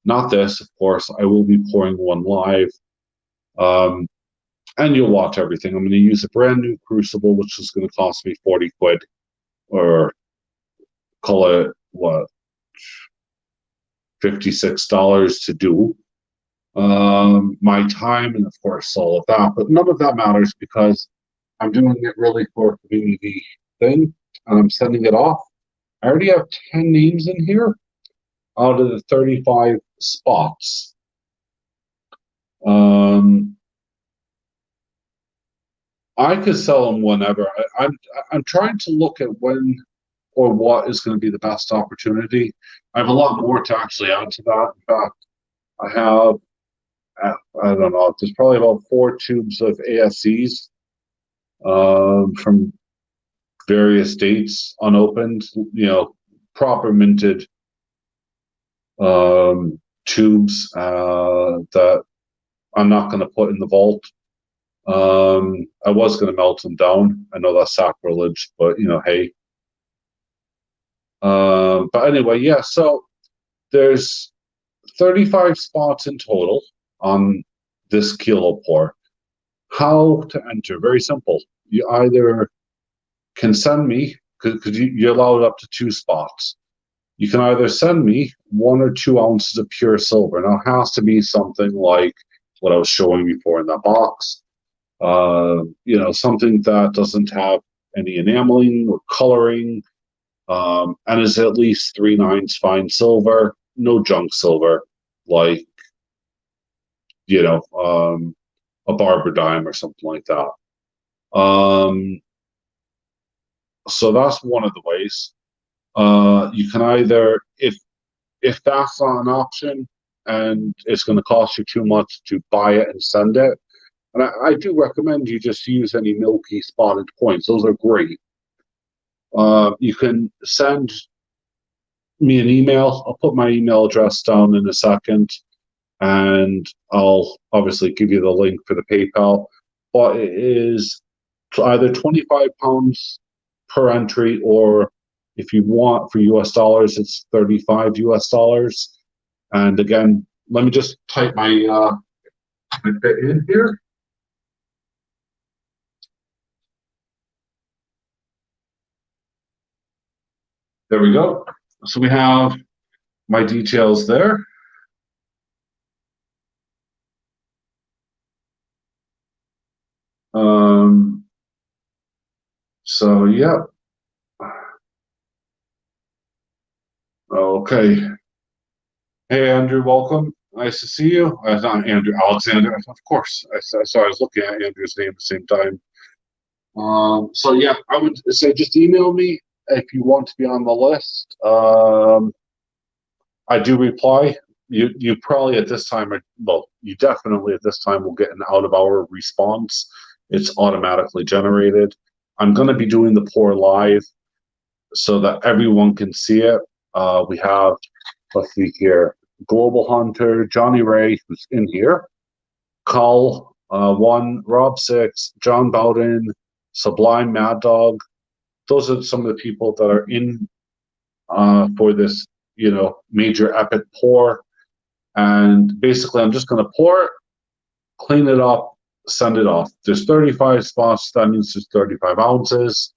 Not this, of course. I will be pouring one live, and you'll watch everything. I'm going to use a brand new crucible, which is going to cost me 40 quid, or call it what, $56 to do. My time, and of course all of that, but none of that matters because I'm doing it really for a community thing, and I'm sending it off. I already have 10 names in here out of the 35 spots. I could sell them whenever. I'm trying to look at when or what is going to be the best opportunity. I have a lot more to actually add to that. In fact, I have, I don't know, there's probably about 4 tubes of ASCs from various dates, unopened, you know, proper minted tubes that I'm not going to put in the vault. I was going to melt them down. I know that's sacrilege, but you know, hey. But anyway, yeah. So there's 35 spots in total on this kilo pour. How to enter? Very simple. You either can send me, because you're allowed up to 2 spots. You can either send me 1 or 2 ounces of pure silver. Now, it has to be something like what I was showing before in that box. You know, something that doesn't have any enameling or coloring, and is at least 3/9 fine silver, no junk silver, like, you know, a Barber dime or something like that. So that's one of the ways. You can either, if that's not an option and it's going to cost you too much to buy it and send it, and I do recommend you just use any milky spotted coins. Those are great. You can send me an email. I'll put my email address down in a second, and I'll obviously give you the link for the PayPal. But it is either £25 per entry, or if you want for US dollars, it's 35 US dollars. And again, let me just type my bit in here. There we go. So we have my details there. So yeah. Okay. Hey Andrew, welcome. Nice to see you. Not Andrew, Alexander, of course. I was looking at Andrew's name at the same time. So yeah, I would say just email me if you want to be on the list. I do reply. You probably at this time, you definitely at this time will get an out of hour response. It's automatically generated. I'm going to be doing the pour live so that everyone can see it. We have, let's see here, Global Hunter, Johnny Ray, who's in here, Cull, 1, Rob 6, John Bowden, Sublime Mad Dog. Those are some of the people that are in for this, major epic pour. And basically, I'm just going to pour it, clean it up, send it off. There's 35 spots. That means there's 35 ounces.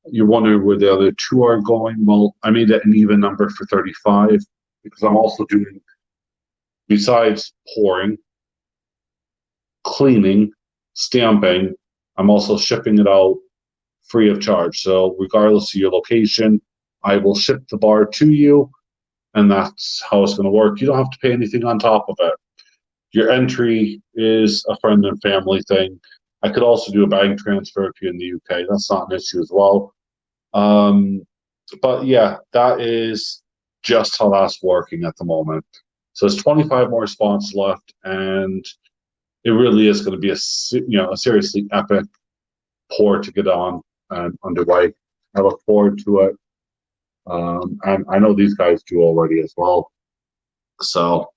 You're wondering where the other 2 are going. Well, I made it an even number for 35 because I'm also doing, besides pouring, cleaning, stamping, I'm also shipping it out free of charge. So regardless of your location, I will ship the bar to you, and that's how it's going to work. You don't have to pay anything on top of it. Your entry is a friend and family thing. I could also do a bank transfer if you're in the UK. That's not an issue as well. But yeah, that is just how that's working at the moment. So there's 25 more spots left, and it really is going to be a seriously epic pour to get on and underway. I look forward to it. And I know these guys do already as well. So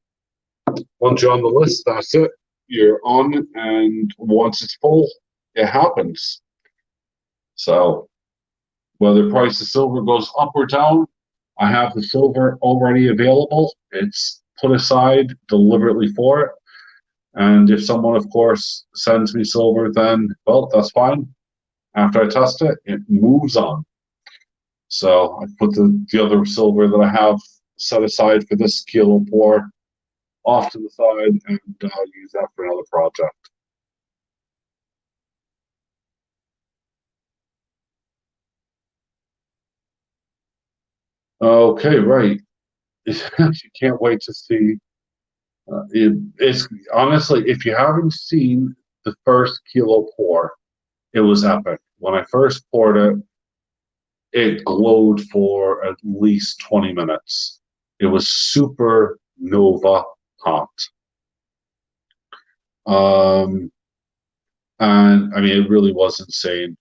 once you're on the list, that's it. You're on, and once it's full, it happens. So whether price of silver goes up or down, I have the silver already available. It's put aside deliberately for it. And if someone, of course, sends me silver, then, well, that's fine. After I test it, it moves on. So I put the other silver that I have set aside for this kilo pour off to the side, and use that for another project. Okay, right. You can't wait to see. It's honestly, if you haven't seen the first kilo pour, it was epic. When I first poured it, it glowed for at least 20 minutes. It was super nova hot. And I mean, it really was insane.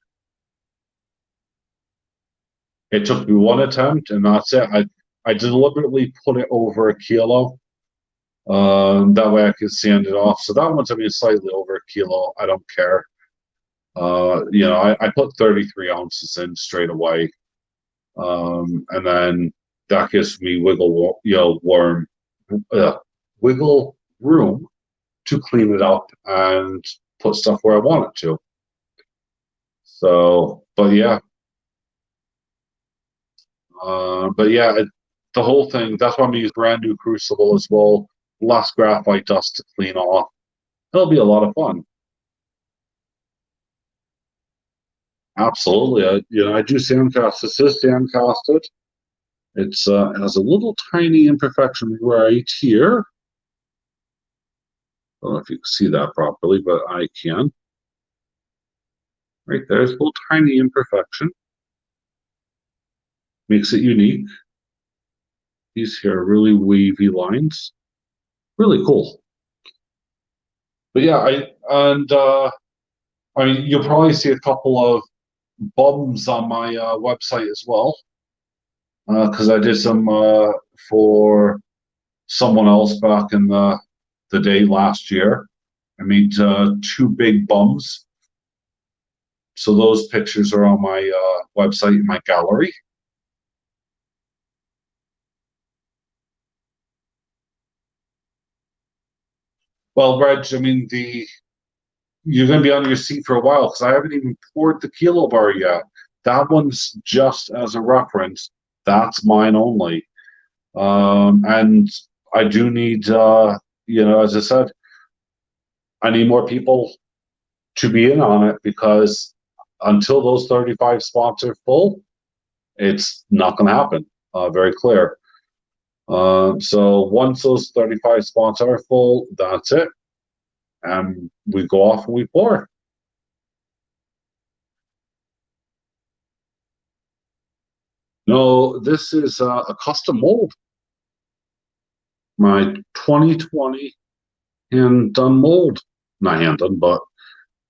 It took me one attempt, and that's it. I deliberately put it over a kilo. That way I could sand it off. So that one's, I mean, slightly over a kilo. I don't care. I put 33 ounces in straight away. And then that gives me wiggle room to clean it up and put stuff where I want it to. So, but yeah, the whole thing. That's why I'm using brand new crucible as well. Less graphite dust to clean off. It'll be a lot of fun. Absolutely. I do sandcast. This is sandcasted. It has a little tiny imperfection right here. I don't know if you can see that properly, but I can. Right there's a little tiny imperfection. Makes it unique. These here are really wavy lines. Really cool. But yeah, I mean, you'll probably see a couple of bums on my website as well. because I did some for someone else back in the day last year. I made two big bums. So those pictures are on my website in my gallery. Well, Reg, I mean the you're going to be on your seat for a while because I haven't even poured the kilo bar yet. That one's just as a reference. That's mine only. And I do need, as I said, I need more people to be in on it because until those 35 spots are full, it's not going to happen. Very clear. So once those 35 spots are full, that's it. And we go off and we pour. No, this is a custom mold. My 2020 hand done mold. Not hand done, but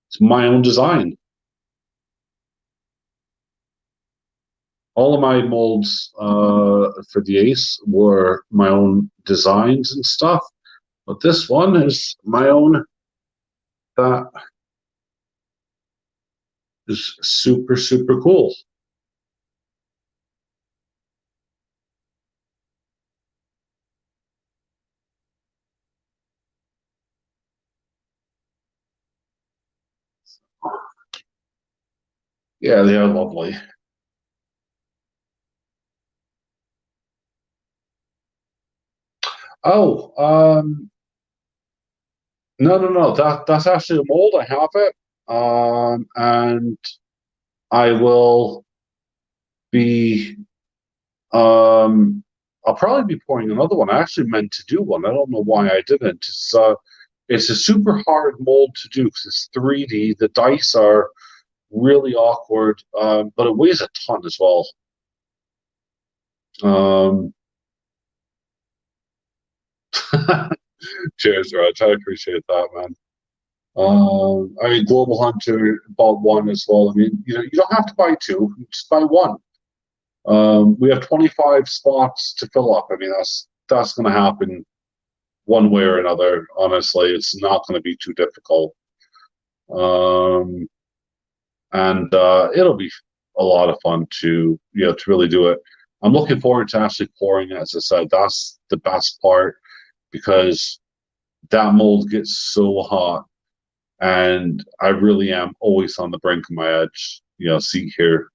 it's my own design. All of my molds for the Ace were my own designs and stuff, but this one is my own. That is super, super cool. Yeah, they are lovely. Oh, no, no, no. That's actually a mold. I have it. And I will be I'll probably be pouring another one. I actually meant to do one. I don't know why I didn't. It's a super hard mold to do because it's 3D. The dice are really awkward, but it weighs a ton as well. Um, cheers, Raj. I appreciate that, man. I mean, Global Hunter bought one as well. I mean, you don't have to buy two; just buy one. We have 25 spots to fill up. I mean, that's going to happen one way or another. Honestly, it's not going to be too difficult. Um, and it'll be a lot of fun to really do it. I'm looking forward to actually pouring it. As I said, that's the best part because that mold gets so hot, and I really am always on the brink of my edge. See here.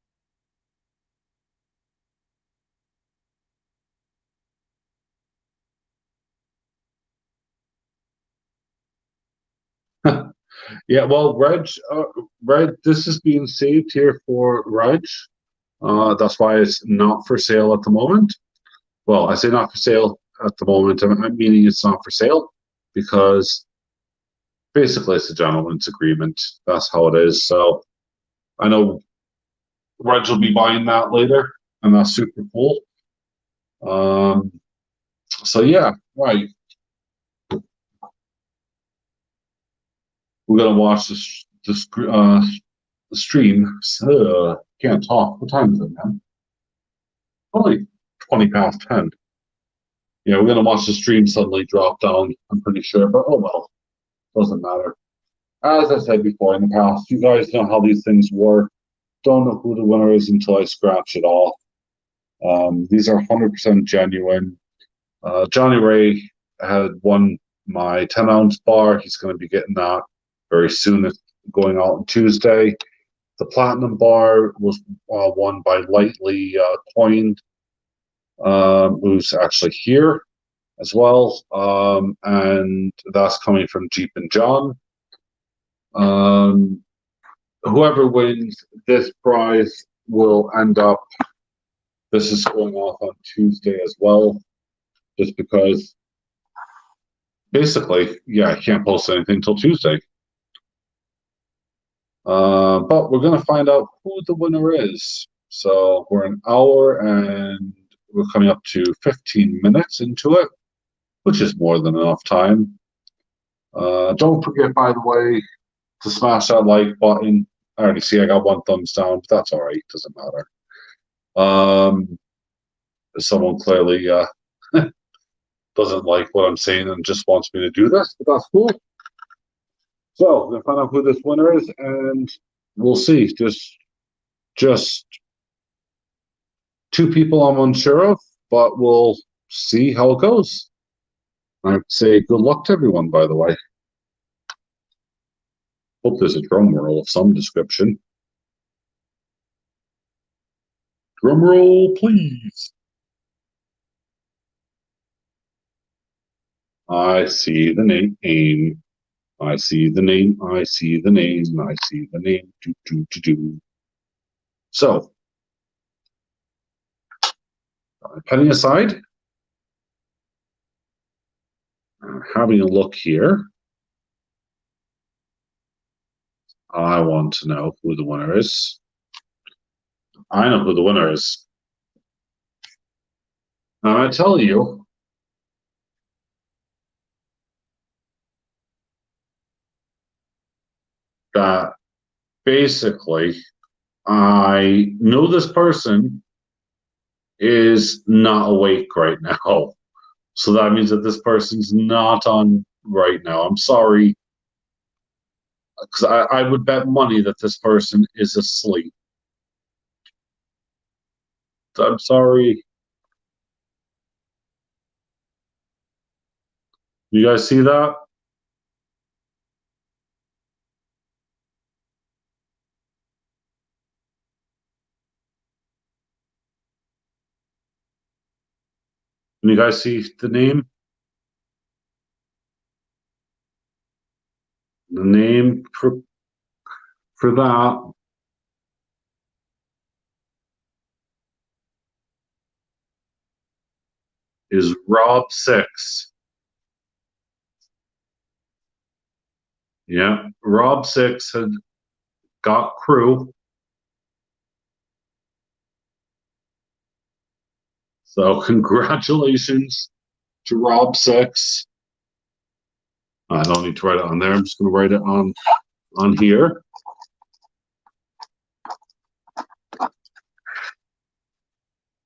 Yeah, well, Reg, this is being saved here for Reg. That's why it's not for sale at the moment. Well, I say not for sale at the moment. I'm meaning it's not for sale because basically it's a gentleman's agreement. That's how it is. So I know Reg will be buying that later, and that's super cool. Um, so yeah, right. We're gonna watch the stream. Can't talk. What time is it, man? Only 20 past 10. Yeah, we're gonna watch the stream suddenly drop down. I'm pretty sure, but oh well, doesn't matter. As I said before in the past, you guys know how these things work. Don't know who the winner is until I scratch it off. These are 100% genuine. Johnny Ray had won my 10-ounce bar. He's going to be getting that very soon. It's going out on Tuesday. The platinum bar was won by Lightly Coined, who's actually here as well. And that's coming from Jeep and John. Um, Whoever wins this prize will end up. This is going off on Tuesday as well, just because basically, yeah, I can't post anything till Tuesday. But we're gonna find out who the winner is. So we're an hour and we're coming up to 15 minutes into it, which is more than enough time. Don't forget, by the way, to smash that like button. I already see I got one thumbs down, but that's all right. Doesn't matter. Um, someone clearly doesn't like what I'm saying and just wants me to do this, but that's cool. So we're gonna find out who this winner is, and we'll see. Just two people I'm unsure of, but we'll see how it goes. I'd say good luck to everyone, by the way. Hope there's a drum roll of some description. Drum roll, please. I see the name. I see the name. I see the name. I see the name. Do. So, putting aside, having a look here, I want to know who the winner is. I know who the winner is. Now, I tell you, that basically I know this person is not awake right now. So that means that this person's not on right now. I'm sorry. Because I would bet money that this person is asleep. I'm sorry. You guys see that? Can you guys see the name? The name for that is Rob 6. Yeah, Rob 6 had got crew. So congratulations to Rob 6. I don't need to write it on there. I'm just going to write it on here.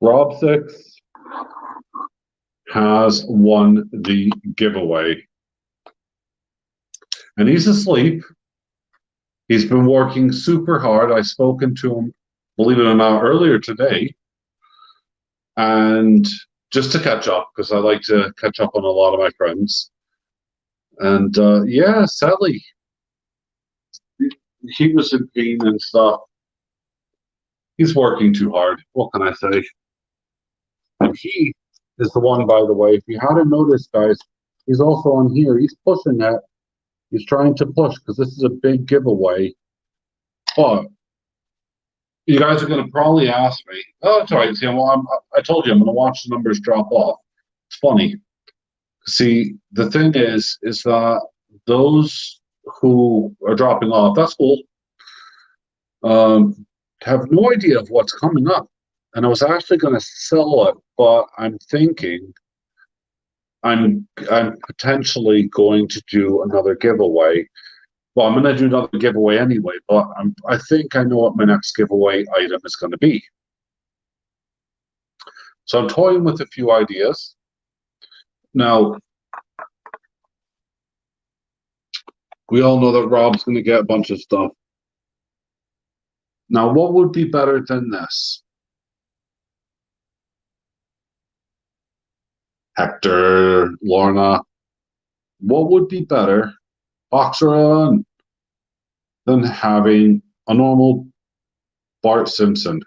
Rob 6 has won the giveaway. And he's asleep. He's been working super hard. I've spoken to him, believe it or not, earlier today. And just to catch up, because I like to catch up on a lot of my friends. And yeah, sadly, he was in pain and stuff. He's working too hard. What can I say? And he is the one, by the way, if you hadn't noticed, guys, he's also on here. He's pushing it. He's trying to push because this is a big giveaway. But you guys are going to probably ask me, oh, it's all right. See, I told you I'm going to watch the numbers drop off. It's funny. See, the thing is that those who are dropping off, that's cool, have no idea of what's coming up. And I was actually going to sell it, but I'm thinking I'm potentially going to do another giveaway. Well, I'm going to do another giveaway anyway, but I think I know what my next giveaway item is going to be. So I'm toying with a few ideas. Now, we all know that Rob's going to get a bunch of stuff. Now, what would be better than this? Hector, Lorna, what would be better, Boxer, than having a normal Bart Simpson?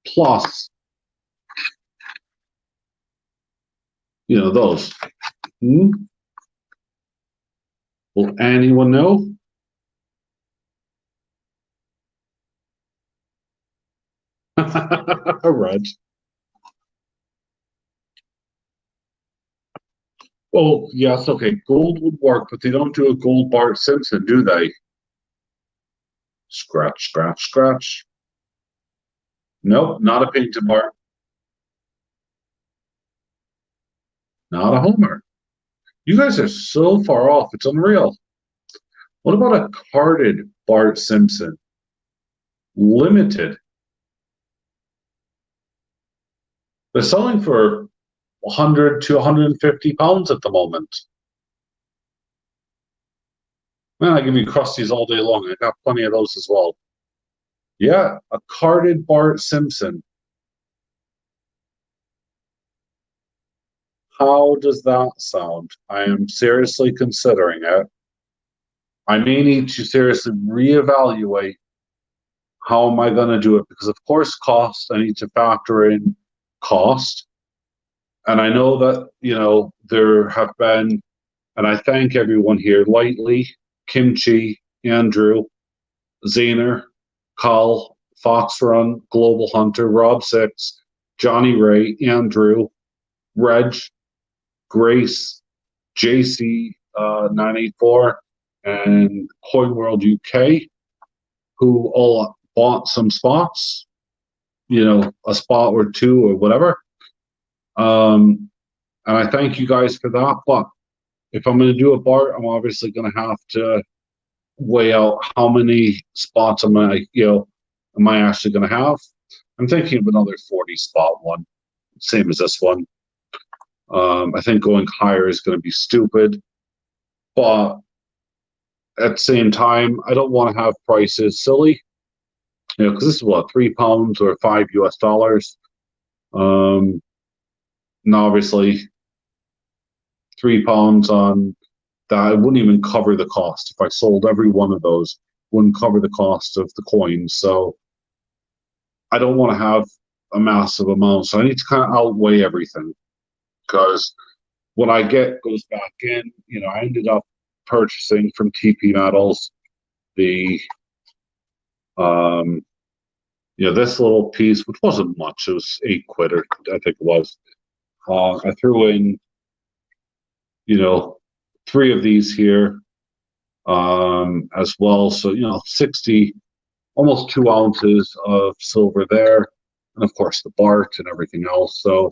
Plus, you know, those. Will anyone know? Red. Oh, yes, okay. Gold would work, but they don't do a gold Bart Simpson, do they? Scratch, scratch, scratch. Nope, not a painted Bart. Not a Homer. You guys are so far off, it's unreal. What about a carded Bart Simpson? Limited. They're selling for 100 to 150 pounds at the moment. Man, I give you crusties all day long. I got plenty of those as well. Yeah, a carded Bart Simpson. How does that sound? I am seriously considering it. I may need to seriously reevaluate how am I going to do it because, of course, cost. I need to factor in cost. And I know that, there have been, and I thank everyone here, Lightly, Kimchi, Andrew, Zaner, Carl, Fox Run, Global Hunter, Rob Six, Johnny Ray, Andrew, Reg, Grace, JC 984, and Coin World UK, who all bought some spots, a spot or two or whatever. And I thank you guys for that. But if I'm going to do a BART, I'm obviously going to have to weigh out how many spots am I actually going to have. I'm thinking of another 40 spot one, same as this one. I think going higher is going to be stupid, but at the same time, I don't want to have prices silly, because this is what, £3 or $5 US. And obviously, £3 on that, it wouldn't even cover the cost. If I sold every one of those, wouldn't cover the cost of the coins. So I don't want to have a massive amount. So I need to kind of outweigh everything, because what I get goes back in. I ended up purchasing from TP Metals the this little piece, which wasn't much. It was £8, or I think it was. I threw in, 3 of these here as well. So, 60, almost 2 ounces of silver there. And of course the BART and everything else. So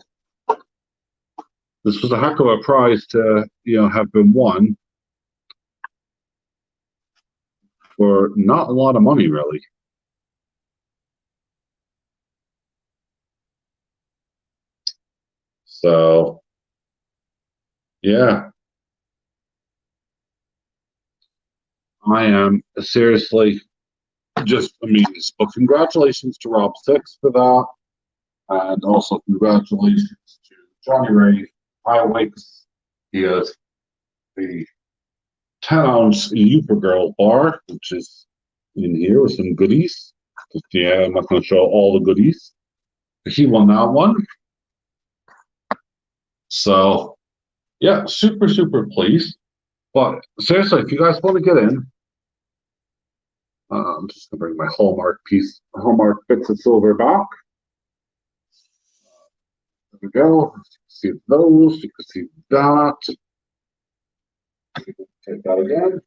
this was a heck of a prize to, have been won for not a lot of money, really. So, yeah. I am seriously just amazed. But congratulations to Rob Six for that. And also congratulations to Johnny Ray, Highwakes. He has the 10-ounce Girl bar, which is in here with some goodies. Yeah, I'm not going to show all the goodies. He won that one. So, yeah, super, super pleased. But seriously, if you guys want to get in, I'm just going to bring my Hallmark bits of silver back. There we go. You can see those. You can see that. Take that again.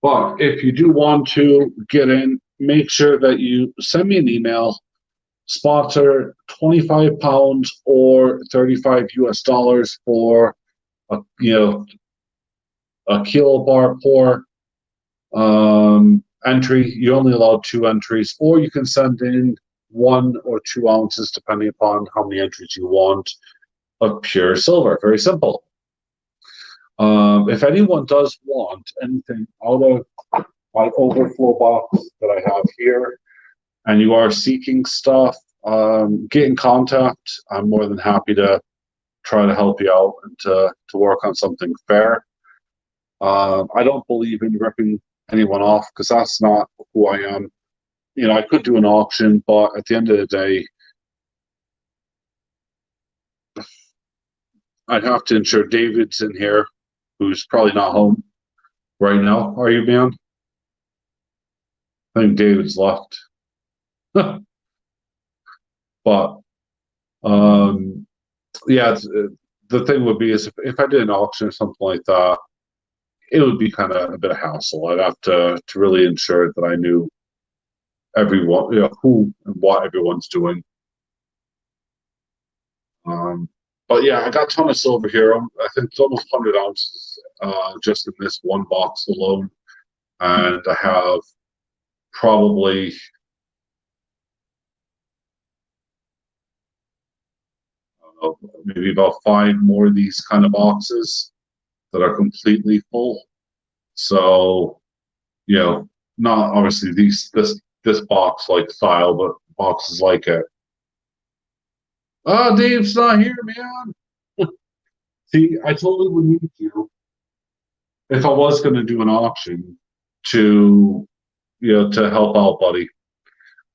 But if you do want to get in, make sure that you send me an email. Sponsor £25 or $35 for a kilobar pour entry. You're only allowed 2 entries, or you can send in 1 or 2 ounces, depending upon how many entries you want, of pure silver. Very simple. If anyone does want anything out of my overflow box that I have here, and you are seeking stuff, get in contact. I'm more than happy to try to help you out and to work on something fair. I don't believe in ripping anyone off, because that's not who I am. I could do an auction, but at the end of the day, I'd have to ensure David's in here, who's probably not home right now. Are you, man? I think David's left. But yeah, the thing would be is if I did an auction or something like that, it would be kind of a bit of hassle. I'd have to really ensure that I knew everyone, who and what everyone's doing. But yeah, I got a ton of silver here. I think it's almost 100 ounces just in this one box alone. And I have probably maybe about 5 more of these kind of boxes that are completely full. So, not obviously this box like style, but boxes like it. Oh, Dave's not here, man. See, I totally would need you if I was going to do an auction to, to help out, buddy.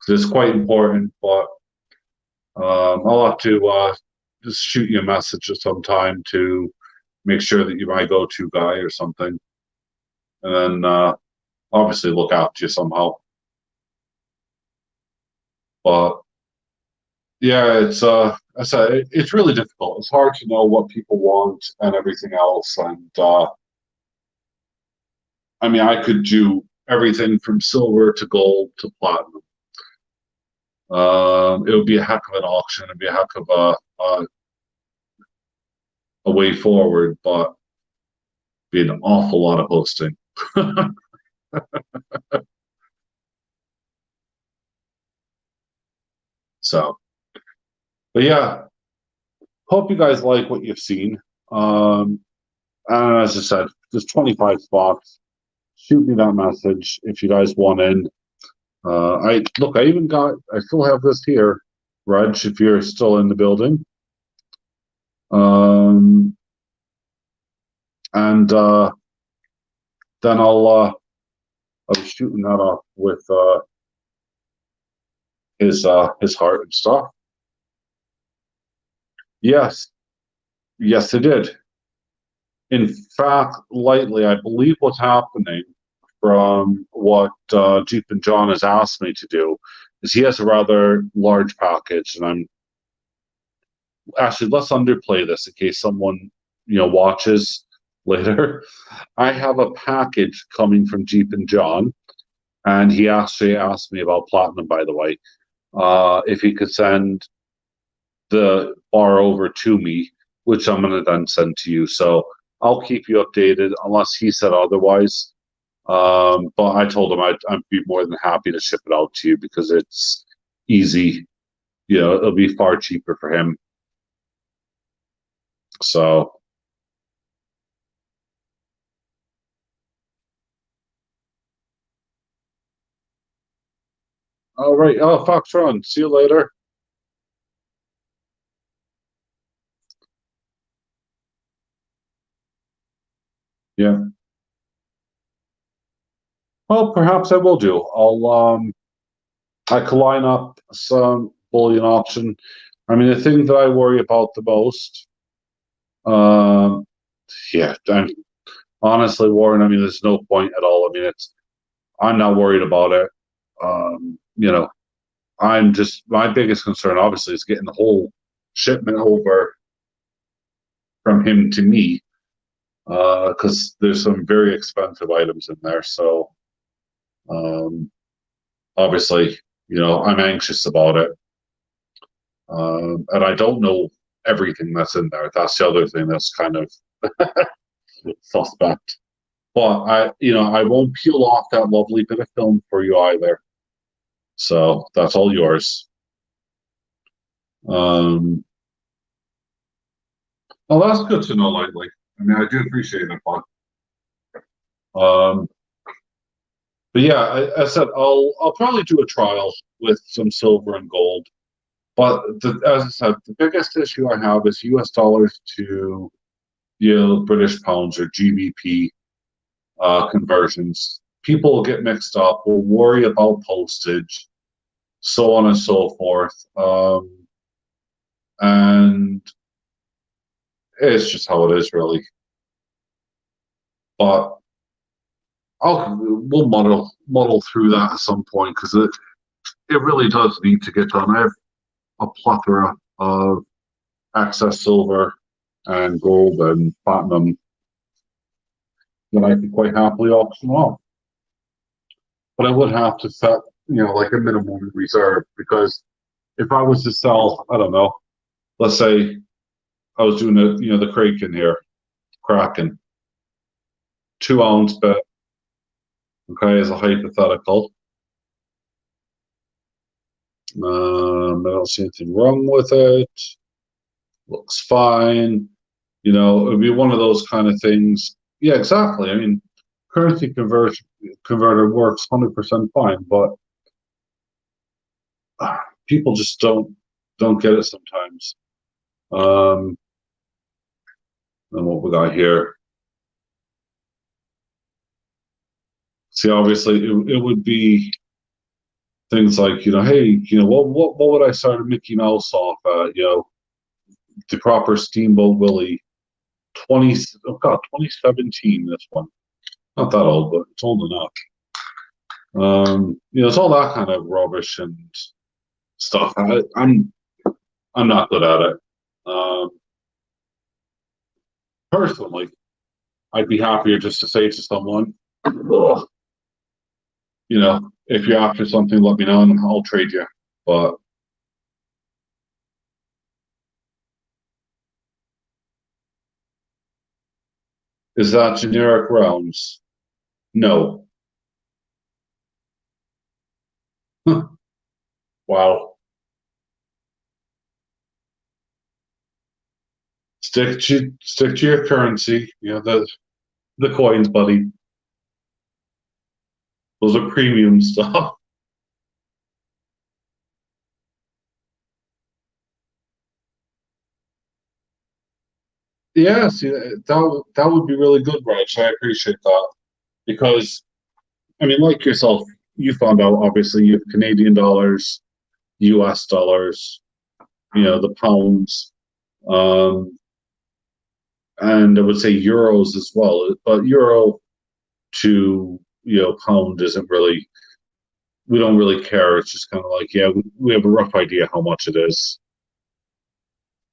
It's quite important, but I'll have to just shoot you a message at some time to make sure that you're my go-to guy or something, and then obviously look after you somehow. But yeah, I said it's really difficult. It's hard to know what people want and everything else, and I mean, I could do everything from silver to gold to platinum. It would be a heck of an auction. It'd be a heck of a way forward, but be an awful lot of hosting. So, but yeah, hope you guys like what you've seen. And as I said, there's 25 spots. Shoot me that message if you guys want in. I still have this here, Reg, if you're still in the building. And then I'll be shooting that off with his heart and stuff. Yes, yes, it did. In fact, lightly, I believe what's happening from what Jeep and John has asked me to do is he has a rather large package, and I'm actually let's underplay this in case someone watches later. I have a package coming from Jeep and John, and he actually asked me about platinum, by the way, if he could send the bar over to me, which I'm going to then send to you. So I'll keep you updated unless he said otherwise. But I told him I'd be more than happy to ship it out to you because it's easy. It'll be far cheaper for him. So. All right. Oh, Fox Run. See you later. Yeah. Well, perhaps I will do. I could line up some bullion auction. I mean, the thing that I worry about the most, yeah, honestly, Warren. I mean, there's no point at all. I mean, I'm not worried about it. I'm just my biggest concern, obviously, is getting the whole shipment over from him to me, because there's some very expensive items in there. So, obviously, I'm anxious about it. And I don't know everything that's in there. That's the other thing that's kind of suspect. But I won't peel off that lovely bit of film for you either. So that's all yours. Well, that's good to know, lightly. I mean, I do appreciate it, Bud. But yeah, I said I'll probably do a trial with some silver and gold. But as I said, the biggest issue I have is U.S. dollars to British pounds or GBP conversions. People will get mixed up. Will worry about postage, so on and so forth. And it's just how it is, really. But we'll muddle through that at some point because it really does need to get done. I have a plethora of excess silver and gold and platinum that I could quite happily auction off. But I would have to set, like a minimum reserve because if I was to sell, I don't know, let's say I was doing the Kraken here, Kraken, 2 ounce bit, okay, as a hypothetical. I don't see anything wrong with it. Looks fine. You know, it would be one of those kind of things. Yeah, exactly. I mean, currency converter works 100% fine, but people just don't get it sometimes. And what we got here? See, obviously, it would be things like, you know, hey, you know, what would I start a Mickey Mouse off at? You know, the proper Steamboat Willie 2017. This one, not that old, but it's old enough. You know, it's all that kind of rubbish and stuff. I'm not good at it. Um, Personally, I'd be happier just to say to someone, "Ugh, you know, if you're after something, let me know and I'll trade you." But is that generic rounds? No. Wow. Stick to your currency. You know, the coins, buddy. Those are premium stuff. Yeah, see, that would be really good, Raj. I appreciate that because I mean, like yourself, you found out obviously you have Canadian dollars, U.S. dollars, you know, the pounds, um, and I would say euros as well. But euro to pound isn't really. We don't really care. It's just kind of like, yeah, we have a rough idea how much it is.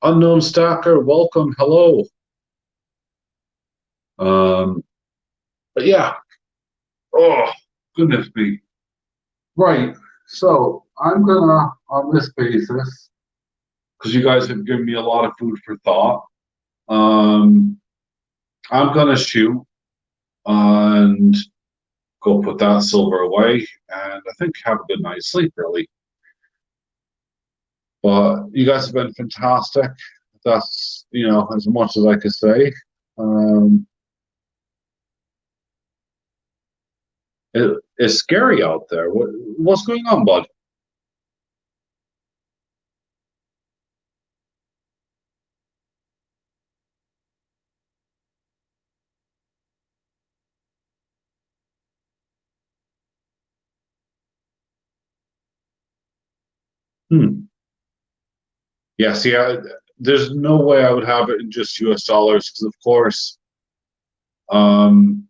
Unknown stacker, welcome, hello. Um, but yeah, oh goodness me. Right. So I'm gonna, on this basis, because you guys have given me a lot of food for thought. Um, I'm gonna shoot and go put that silver away, and I think have a good night's sleep, really. But you guys have been fantastic. That's as much as I could say. Um, it's scary out there. What's going on, bud? Hmm. Yes, yeah. There's no way I would have it in just U.S. dollars because, of course, um,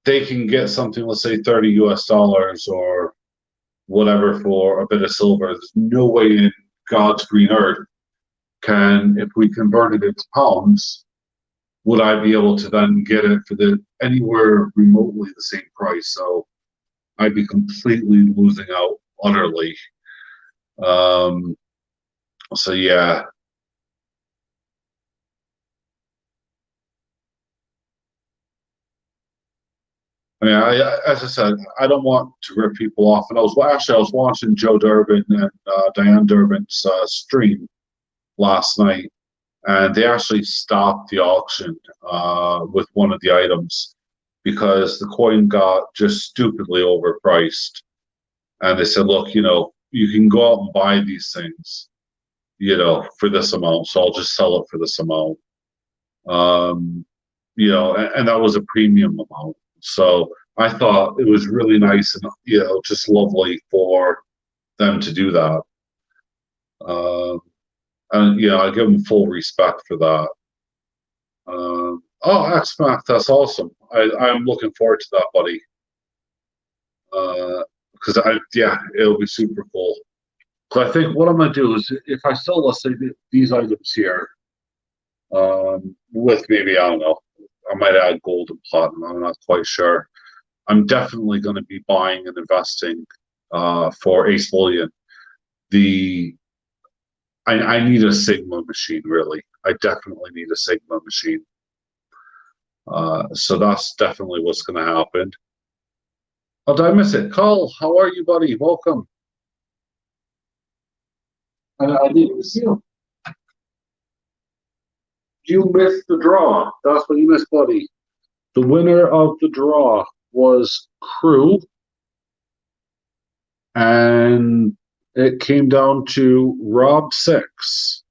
they can get something, let's say 30 US dollars or whatever for a bit of silver. There's no way in God's green earth if we converted it to pounds, would I be able to then get it for the anywhere remotely the same price? So I'd be completely losing out utterly. Um, so yeah, I mean, as I said, I don't want to rip people off. And I was watching Joe Durbin and Diane Durbin's stream last night, and they actually stopped the auction with one of the items because the coin got just stupidly overpriced. And they said, "Look, you can go out and buy these things, for this amount. So I'll just sell it for this amount." Um, and that was a premium amount. So I thought it was really nice and just lovely for them to do that. Um, and I give them full respect for that. Oh, XMAC, that's awesome. I'm looking forward to that, buddy. Because it'll be super cool. So I think what I'm gonna do is if I sell, let's say these items here, with maybe I don't know, I might add gold and platinum. I'm not quite sure. I'm definitely going to be buying and investing for Ace Bullion. The I need a Sigma machine, really. I definitely need a Sigma machine. So that's definitely what's going to happen. Oh, did I miss it? Carl, how are you, buddy? Welcome. I didn't see him. You missed the draw. That's what you missed, buddy. The winner of the draw was Crew, and it came down to Rob Six.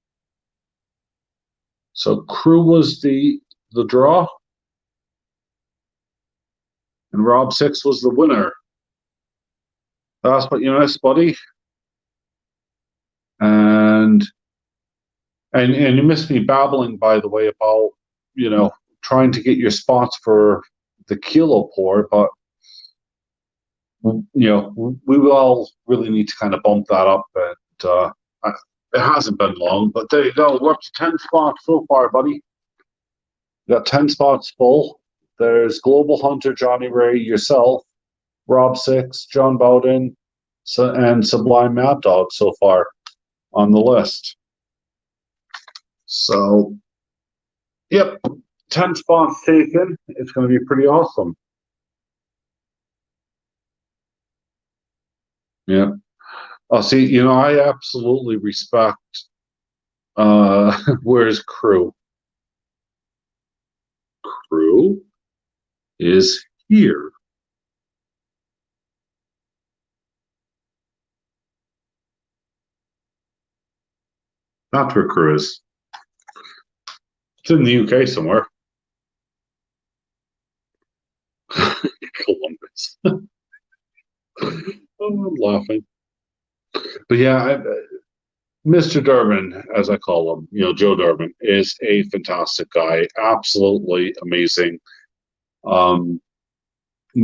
So Crew was the draw, and Rob Six was the winner. That's what you missed, buddy. And you missed me babbling, by the way, about trying to get your spots for the kilo pour, but we will all really need to kind of bump that up. And it hasn't been long, but there you go. We're up to 10 spots so far, buddy. You got 10 spots full. There's Global Hunter, Johnny Ray, yourself, Rob Six, John Bowden, and Sublime Mad Dog so far on the list. So, yep, 10 spots taken. It's going to be pretty awesome. Yeah. Oh, see, I absolutely respect where's Crew? Crew is here. Not where Crew is. It's in the UK somewhere. Columbus. I'm laughing. But yeah, Mr. Durbin, as I call him, Joe Durbin, is a fantastic guy. Absolutely amazing. When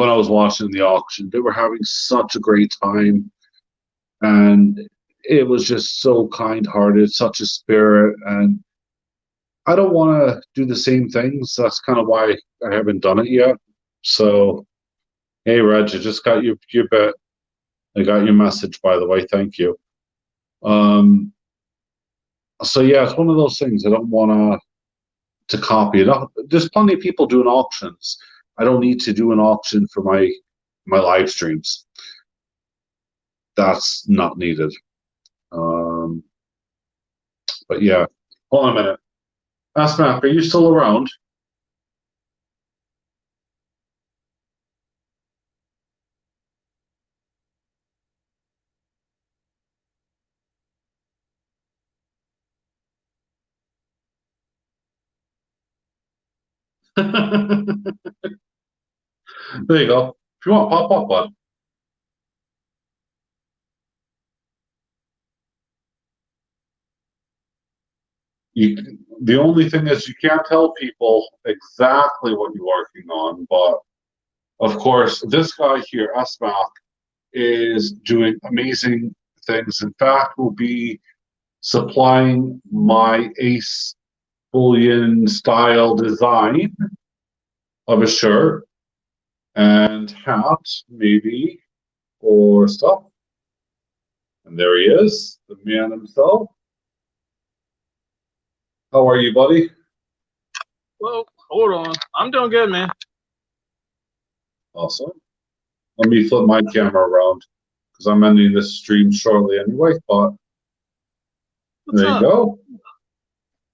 I was watching the auction, they were having such a great time. And it was just so kind-hearted, such a spirit. And I don't want to do the same things. That's kind of why I haven't done it yet. So, hey, Reg, I just got your bit. I got your message, by the way. Thank you. So yeah, it's one of those things I don't want to copy it. There's plenty of people doing auctions. I don't need to do an auction for my live streams. That's not needed. But yeah, hold on a minute. Asmac, are you still around? There you go. If you want, pop up, bud. The only thing is you can't tell people exactly what you're working on, but of course, this guy here, Asmac, is doing amazing things. In fact, will be supplying my Ace Bullion style design of a shirt and hat, maybe, or stuff. And there he is, the man himself. How are you, buddy? Well, hold on. I'm doing good, man. Awesome. Let me flip my camera around because I'm ending this stream shortly anyway. But there you go.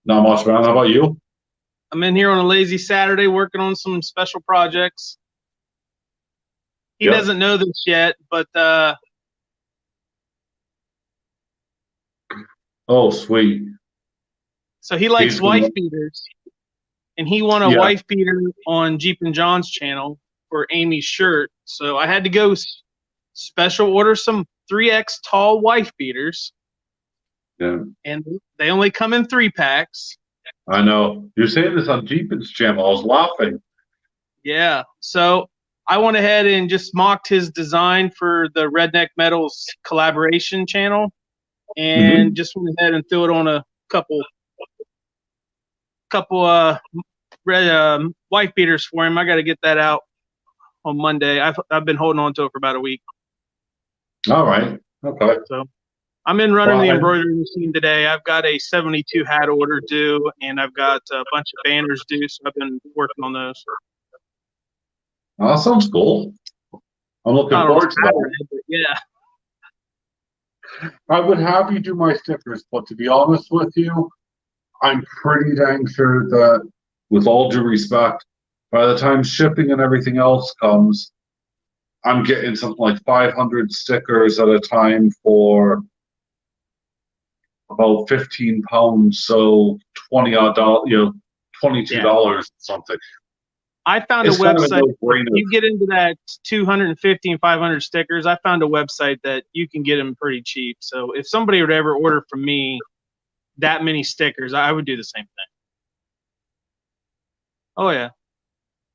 Not much, man. How about you? I'm in here on a lazy Saturday working on some special projects. He doesn't know this yet, but oh, sweet. So he likes wife beaters, and he won a wife beater on Jeep and John's channel for Amy's shirt. So I had to go special order some 3X tall wife beaters. Yeah. And they only come in 3-packs. I know. You're saying this on Jeepin's channel. I was laughing. Yeah. So I went ahead and just mocked his design for the Redneck Metals collaboration channel and just went ahead and threw it on a couple red wife beaters for him. I got to get that out on Monday. I've been holding on to it for about a week. All right. Okay. So I'm in running the embroidery machine today. I've got a 72 hat order due, and I've got a bunch of banners due, so I've been working on those. Oh, that sounds cool. I'm looking forward to that. Yeah. I would have you do my stickers, but to be honest with you, I'm pretty dang sure that, with all due respect, by the time shipping and everything else comes, I'm getting something like 500 stickers at a time for about 15 pounds, so 20 odd dollars, $22 something. I found It's a kind of a website. no-brainer. You get into that 250 and 500 stickers. I found a website that you can get them pretty cheap. So if somebody would ever order from me that many stickers, I would do the same thing. Oh yeah,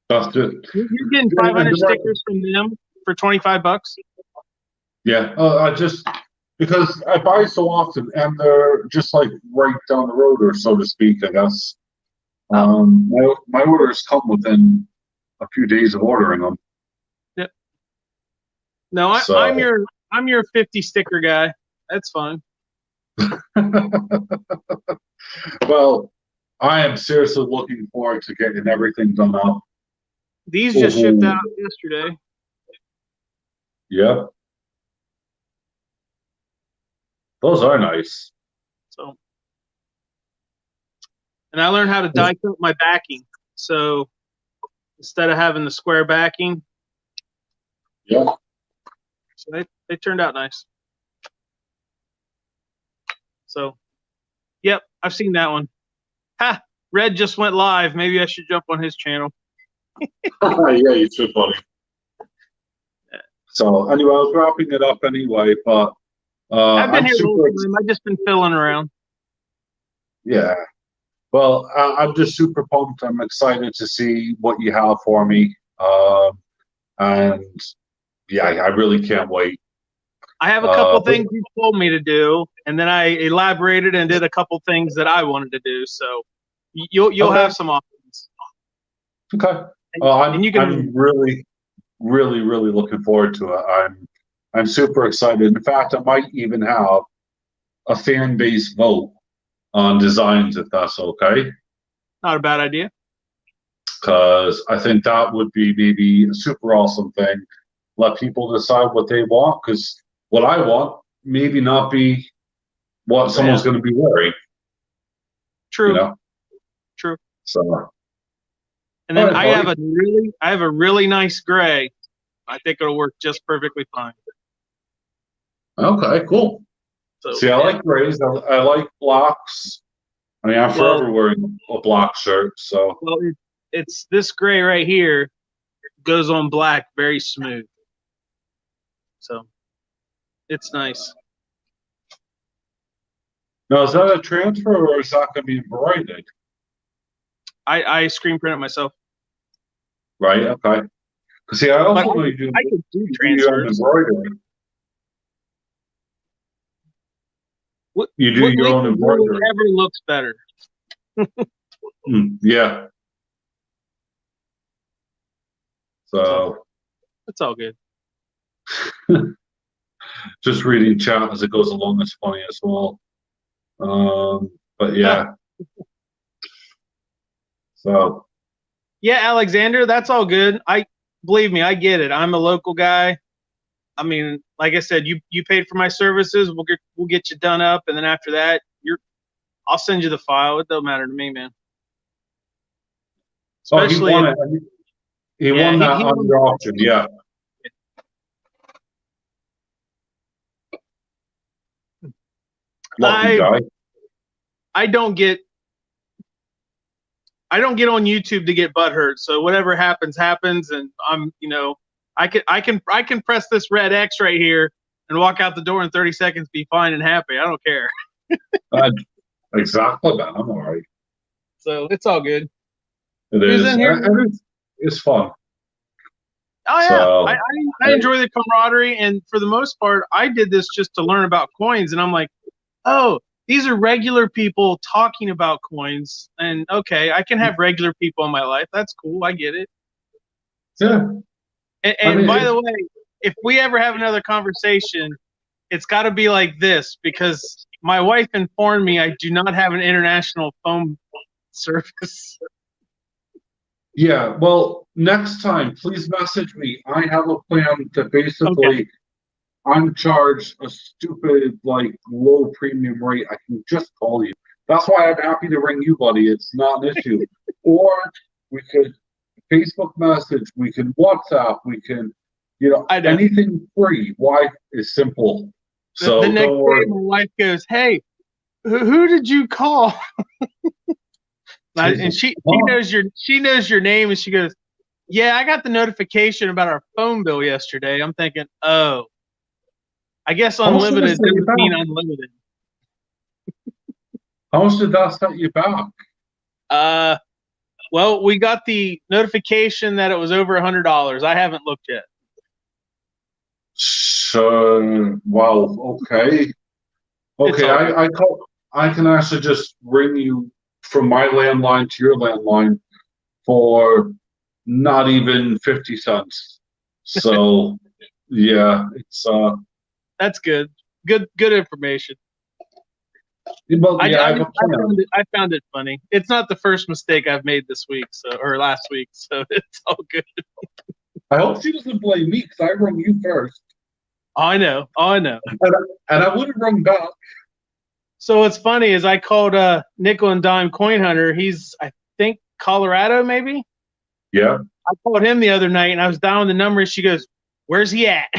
That's it. you're getting 500 stickers from them for $25. Yeah, I just because I buy so often, and they're just like right down the road, or so to speak, I guess. My orders come within a few days of ordering them. Yep. No, So- I'm your 50 sticker guy. That's fine. Well, I am seriously looking forward to getting everything done up. These just shipped out yesterday. Yep. Those are nice. So, and I learned how to die cut my backing. So instead of having the square backing, Yeah. so they turned out nice. So, yep, I've seen that one. Ha! Red just went live. Maybe I should jump on his channel. Yeah, you should, buddy. So anyway, I was wrapping it up anyway, but I've been I'm here the whole super. time. I've just been filling around. Yeah. Well, I'm just super pumped. I'm excited to see what you have for me. And yeah, I really can't wait. I have a couple things you told me to do, and then I elaborated and did a couple things that I wanted to do. So you'll Okay. have some options. Okay. And you can. I'm really, really, really looking forward to it. I'm super excited. In fact, I might even have a fan base vote on designs, if that's okay. Not a bad idea. Because I think that would be maybe a super awesome thing. Let people decide what they want, because what I want maybe not be what someone's going to be wearing. True. You know? True. So. And then I have a really nice gray. I think it'll work just perfectly fine. Okay, cool. So, see, I like grays. I like blacks. I mean, I'm forever wearing a black shirt. So. Well, it's this gray right here goes on black very smooth. So it's nice. Now, is that a transfer or is that going to be embroidered? I screen print it myself. Right. Okay. Because see, I also know you do. I could do transfers. Embroidery. You do your own embroidery. Whatever looks better. Yeah. So it's all good. Just reading chat as it goes along is funny as well. But yeah. So. Yeah, Alexander, that's all good. Believe me, I get it. I'm a local guy. I mean, like I said, you paid for my services. We'll get you done up, and then after that, I'll send you the file. It don't matter to me, man. Especially he won that on the auction, yeah. Lucky guy. I don't get on YouTube to get butthurt. So whatever happens, happens, and I can press this red X right here and walk out the door in 30 seconds, be fine and happy. I don't care. Exactly, man. I'm all right. So it's all good. It is. And it's fun. Oh yeah, so, I enjoy the camaraderie, and for the most part, I did this just to learn about coins, and I'm like, oh, these are regular people talking about coins, and okay, I can have regular people in my life. That's cool. I get it. Yeah. And by the way, if we ever have another conversation, it's got to be like this, because my wife informed me I do not have an international phone service. Yeah, well, next time, please message me. I have a plan to basically I'm charged a stupid, like, low premium rate, I can just call you. That's why I'm happy to ring you, buddy. It's not an issue. Or we could Facebook message, we can WhatsApp, we can, I know. anything free. Why is simple. So The next don't worry. day, my wife goes, "Hey, who did you call?" And she knows your name, and she goes, "Yeah, I got the notification about our phone bill yesterday." I'm thinking, "Oh, I guess unlimited doesn't mean unlimited." How much did that set you back? Well, we got the notification that it was over $100. I haven't looked yet. So, wow, okay. Okay, I can actually just ring you from my landline to your landline for not even 50 cents. So, yeah, it's that's good. Good information. Well, yeah, I found it funny. It's not the first mistake I've made this week, or last week, so it's all good. I hope she doesn't blame me because I rung you first. I know. And I would have rung back. So what's funny is I called Nickel and Dime Coin Hunter. He's, I think, Colorado, maybe. Yeah. I called him the other night, and I was dialing the number, and she goes, "Where's he at?"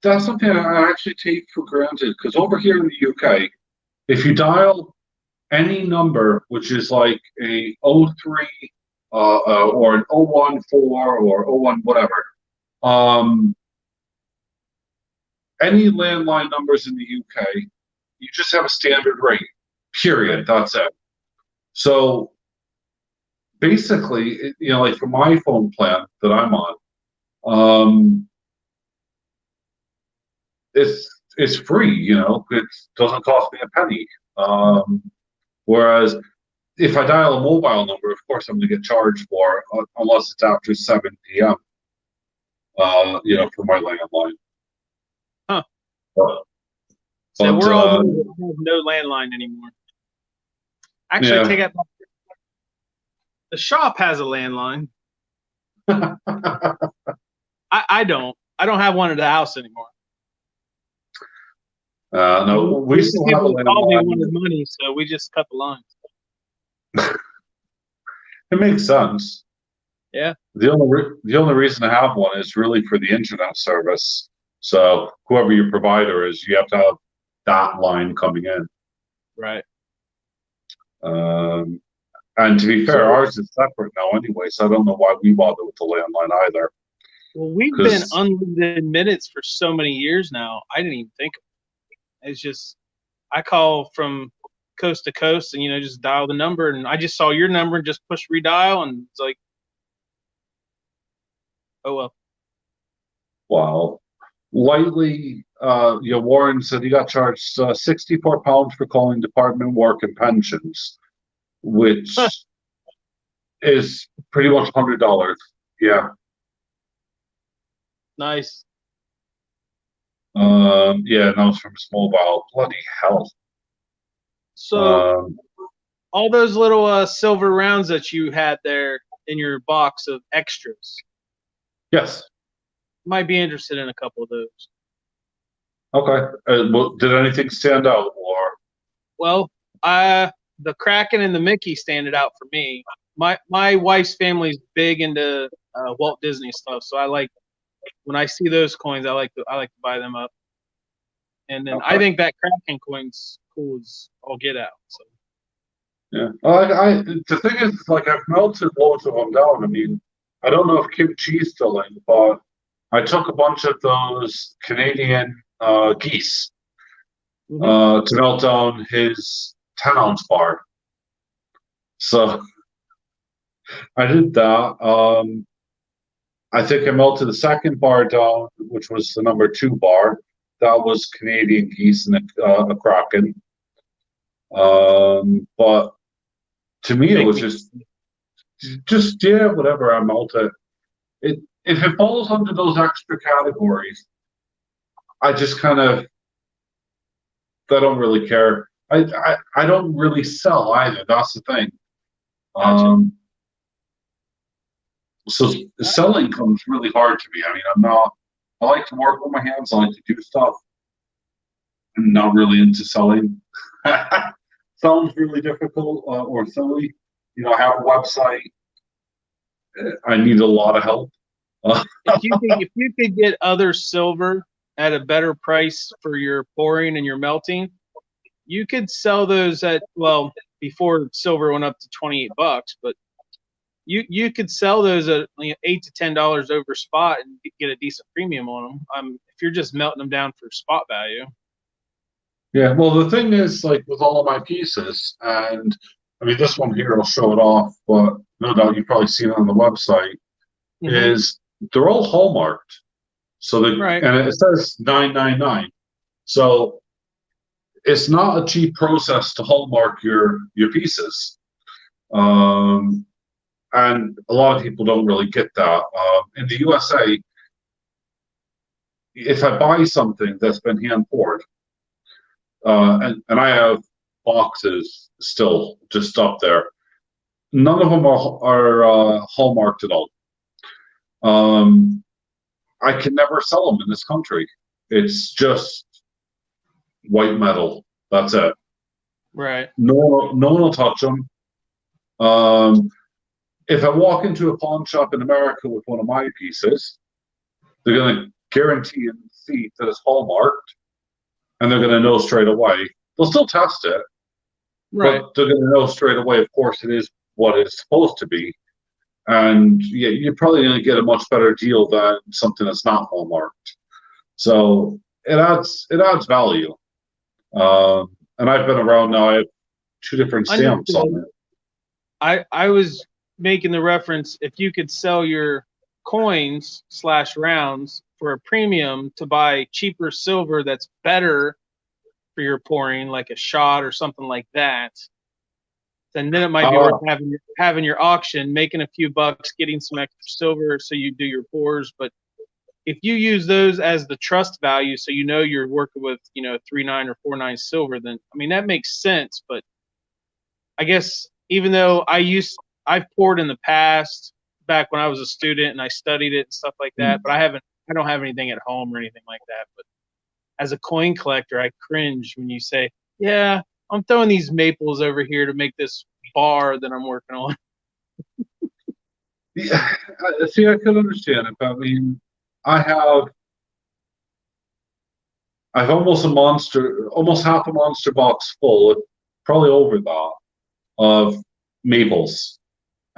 That's something I actually take for granted because over here in the UK, if you dial any number which is like a 03 or an 014 or 01 whatever, any landline numbers in the UK, you just have a standard rate, period. That's it. So basically, like for my phone plan that I'm on, it's free, it doesn't cost me a penny. Whereas if I dial a mobile number, of course I'm going to get charged for unless it's after 7 p.m. For my landline. Huh. So we're all no landline anymore. Actually, I take it back. The shop has a landline. I don't. I don't have one at the house anymore. No, we still have a landline. They wanted money, so we just cut the lines. It makes sense. Yeah. The only reason to have one is really for the internet service. So whoever your provider is, you have to have that line coming in. Right. And to be fair, ours is separate now anyway, so I don't know why we bother with the landline either. Well, we've been unlimited minutes for so many years now. I didn't even think of it. It's just I call from coast to coast and just dial the number, and I just saw your number and just push redial, and it's like, oh well. Wow. Lightly, Warren said he got charged £64 for calling Department of Work and Pensions, which is pretty much $100. Yeah. Nice. Yeah, and that was from Mobile. Bloody hell. So all those little silver rounds that you had there in your box of extras. Yes. Might be interested in a couple of those. Okay. Well, did anything stand out, or? Well, the Kraken and the Mickey standed out for me. My wife's family's big into Walt Disney stuff, so I like when I see those coins. I like to buy them up. And then I think that Kraken coin's cool as all get out. So. Yeah. The thing is, like, I've melted loads of them down. I mean, I don't know if Kim Chi's still in, but I took a bunch of those Canadian geese to melt down his 10-ounce bar. So I did that. I think I melted the second bar down, which was the number 2 bar. That was Canadian geese and a Kraken. But to me, it was just whatever I melted. If it falls under those extra categories, I just kind of, I don't really care. I don't really sell either. That's the thing. So selling comes really hard to me. I mean, I like to work with my hands. I like to do stuff. I'm not really into selling. Sounds really difficult or silly. I have a website. I need a lot of help. If you could get other silver at a better price for your pouring and your melting, you could sell those at, well, before silver went up to $28, but you could sell those at $8 to $10 over spot and get a decent premium on them. If you're just melting them down for spot value. Yeah, well, the thing is, like with all of my pieces, and I mean, this one here, I'll show it off, but no doubt you've probably seen it on the website, is they're all hallmarked. So and it says 999. So it's not a cheap process to hallmark your pieces. And a lot of people don't really get that. In the USA, if I buy something that's been hand poured, and I have boxes still just up there, none of them are hallmarked at all. I can never sell them in this country. It's just white metal. That's it. Right. No one will touch them. If I walk into a pawn shop in America with one of my pieces, they're going to guarantee and see that it's hallmarked, and they're going to know straight away. They'll still test it, right? But they're going to know straight away. Of course, it is what it's supposed to be, and yeah, you're probably going to get a much better deal than something that's not hallmarked. So it adds value. And I've been around now. I have 2 different stamps on it. I was making the reference, if you could sell your coins / rounds for a premium to buy cheaper silver that's better for your pouring, like a shot or something like that, then it might be worth having your auction, making a few bucks, getting some extra silver so you do your pours. But if you use those as the trust value, so you're working with 3.9 or 4.9 silver, then I mean that makes sense. But I guess even though I've poured in the past, back when I was a student and I studied it and stuff like that, but I don't have anything at home or anything like that. But as a coin collector, I cringe when you say, yeah, I'm throwing these maples over here to make this bar that I'm working on. Yeah, see, I could understand it, but I mean, I've almost half a monster box full, probably over that, of maples,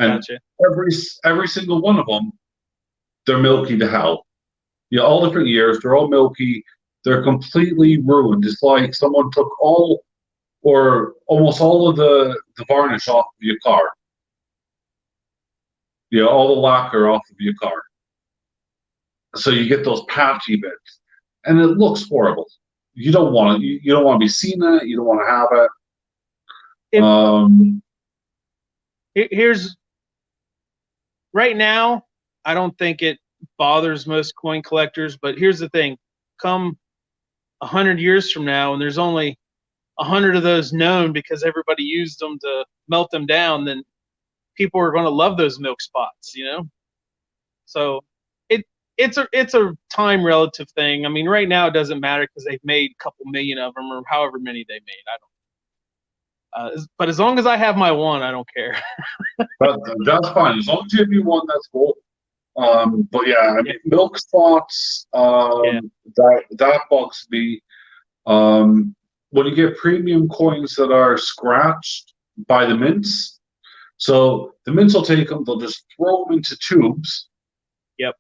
and Gotcha. every single one of them, they're milky to hell. All different years, they're all milky. They're completely ruined. It's like someone took all or almost all of the varnish off of your car. All the lacquer off of your car. So you get those patchy bits, and it looks horrible. You don't want it. You don't want to be seeing it. You don't want to have it. Here's right now. I don't think it bothers most coin collectors, but here's the thing: come 100 years from now, and there's only 100 of those known because everybody used them to melt them down, then people are going to love those milk spots, So it's a time relative thing. I mean, right now it doesn't matter because they've made a couple million of them or however many they made. I don't. But as long as I have my one, I don't care. That's fine. As long as you have your one, that's cool. But yeah, I mean, milk spots, that bugs me. When you get premium coins that are scratched by the mints, so the mints will take them, they'll just throw them into tubes. Yep.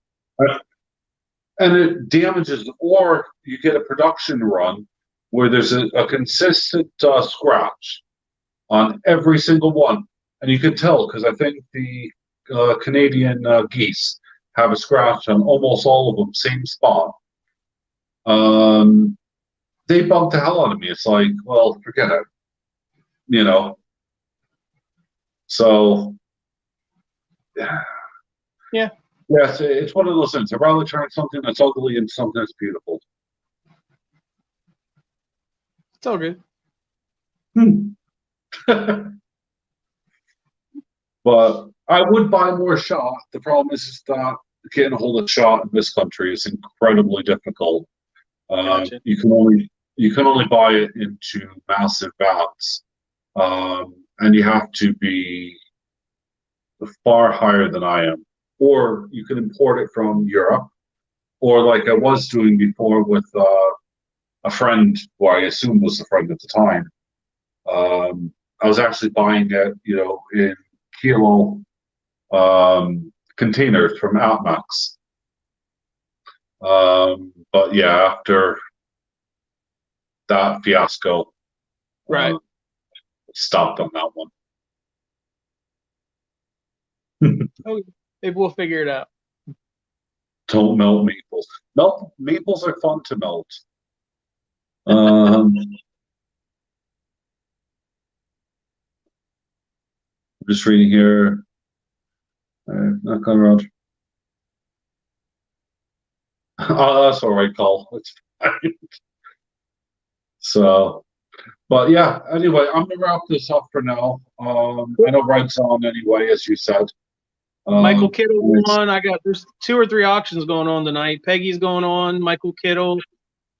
And it damages, or you get a production run where there's a consistent scratch on every single one. And you can tell because I think the Canadian geese have a scratch on almost all of them, same spot. They bug the hell out of me. It's like, well, forget it. So, yeah. Yeah. Yes, it's one of those things. I'd rather turn something that's ugly into something that's beautiful. It's all good. But I would buy more shot. The problem is that getting a hold of shot in this country is incredibly difficult. Gotcha. You can only buy it into massive vats, and you have to be far higher than I am. Or you can import it from Europe, or like I was doing before with a friend who I assumed was a friend at the time. I was actually buying it, in kilo containers from Outmax. But yeah, after that fiasco, Right. stopped on that one. Oh, maybe we'll figure it out. Don't melt maples. Maples are fun to melt. Just reading here. Not going around. Oh, that's all right, Cole. It's fine. So, but yeah. Anyway, I'm gonna wrap this up for now. I know Red's on anyway, as you said. Michael Kittle won. There's 2 or 3 auctions going on tonight. Peggy's going on. Michael Kittle,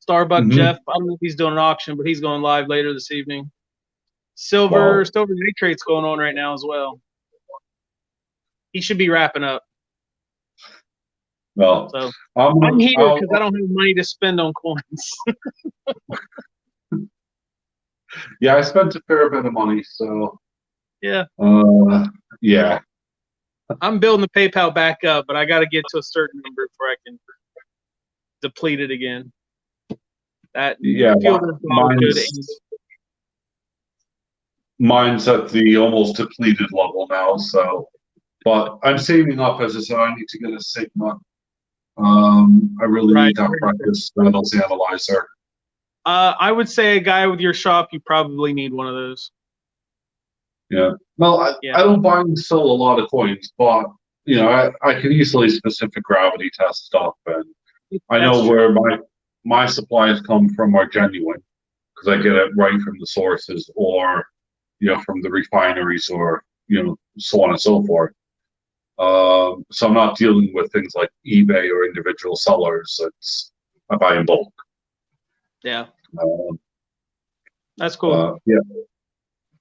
Starbuck Jeff. I don't know if he's doing an auction, but he's going live later this evening. Silver Nitrate's going on right now as well. He should be wrapping up. Well, so I'm here because I don't have money to spend on coins. Yeah, I spent a fair bit of money, so yeah. Yeah. I'm building the PayPal back up, but I got to get to a certain number before I can deplete it again. Mine's at the almost depleted level now, so. But I'm saving up, as I said. I need to get a Sigma. I really need that practice metals analyzer. I would say a guy with your shop, you probably need one of those. Yeah. Well, I don't buy and sell a lot of coins, but I can easily specific gravity test stuff, and I know where my supplies come from are genuine because I get it right from the sources, or from the refineries, or so on and so forth. So I'm not dealing with things like eBay or individual sellers. I buy in bulk. Yeah. That's cool.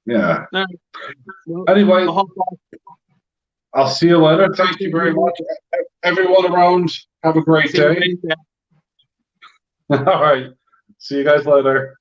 Yeah. Anyway, I'll see you later. Thank you very much. Everyone around, have a great day. All right. See you guys later.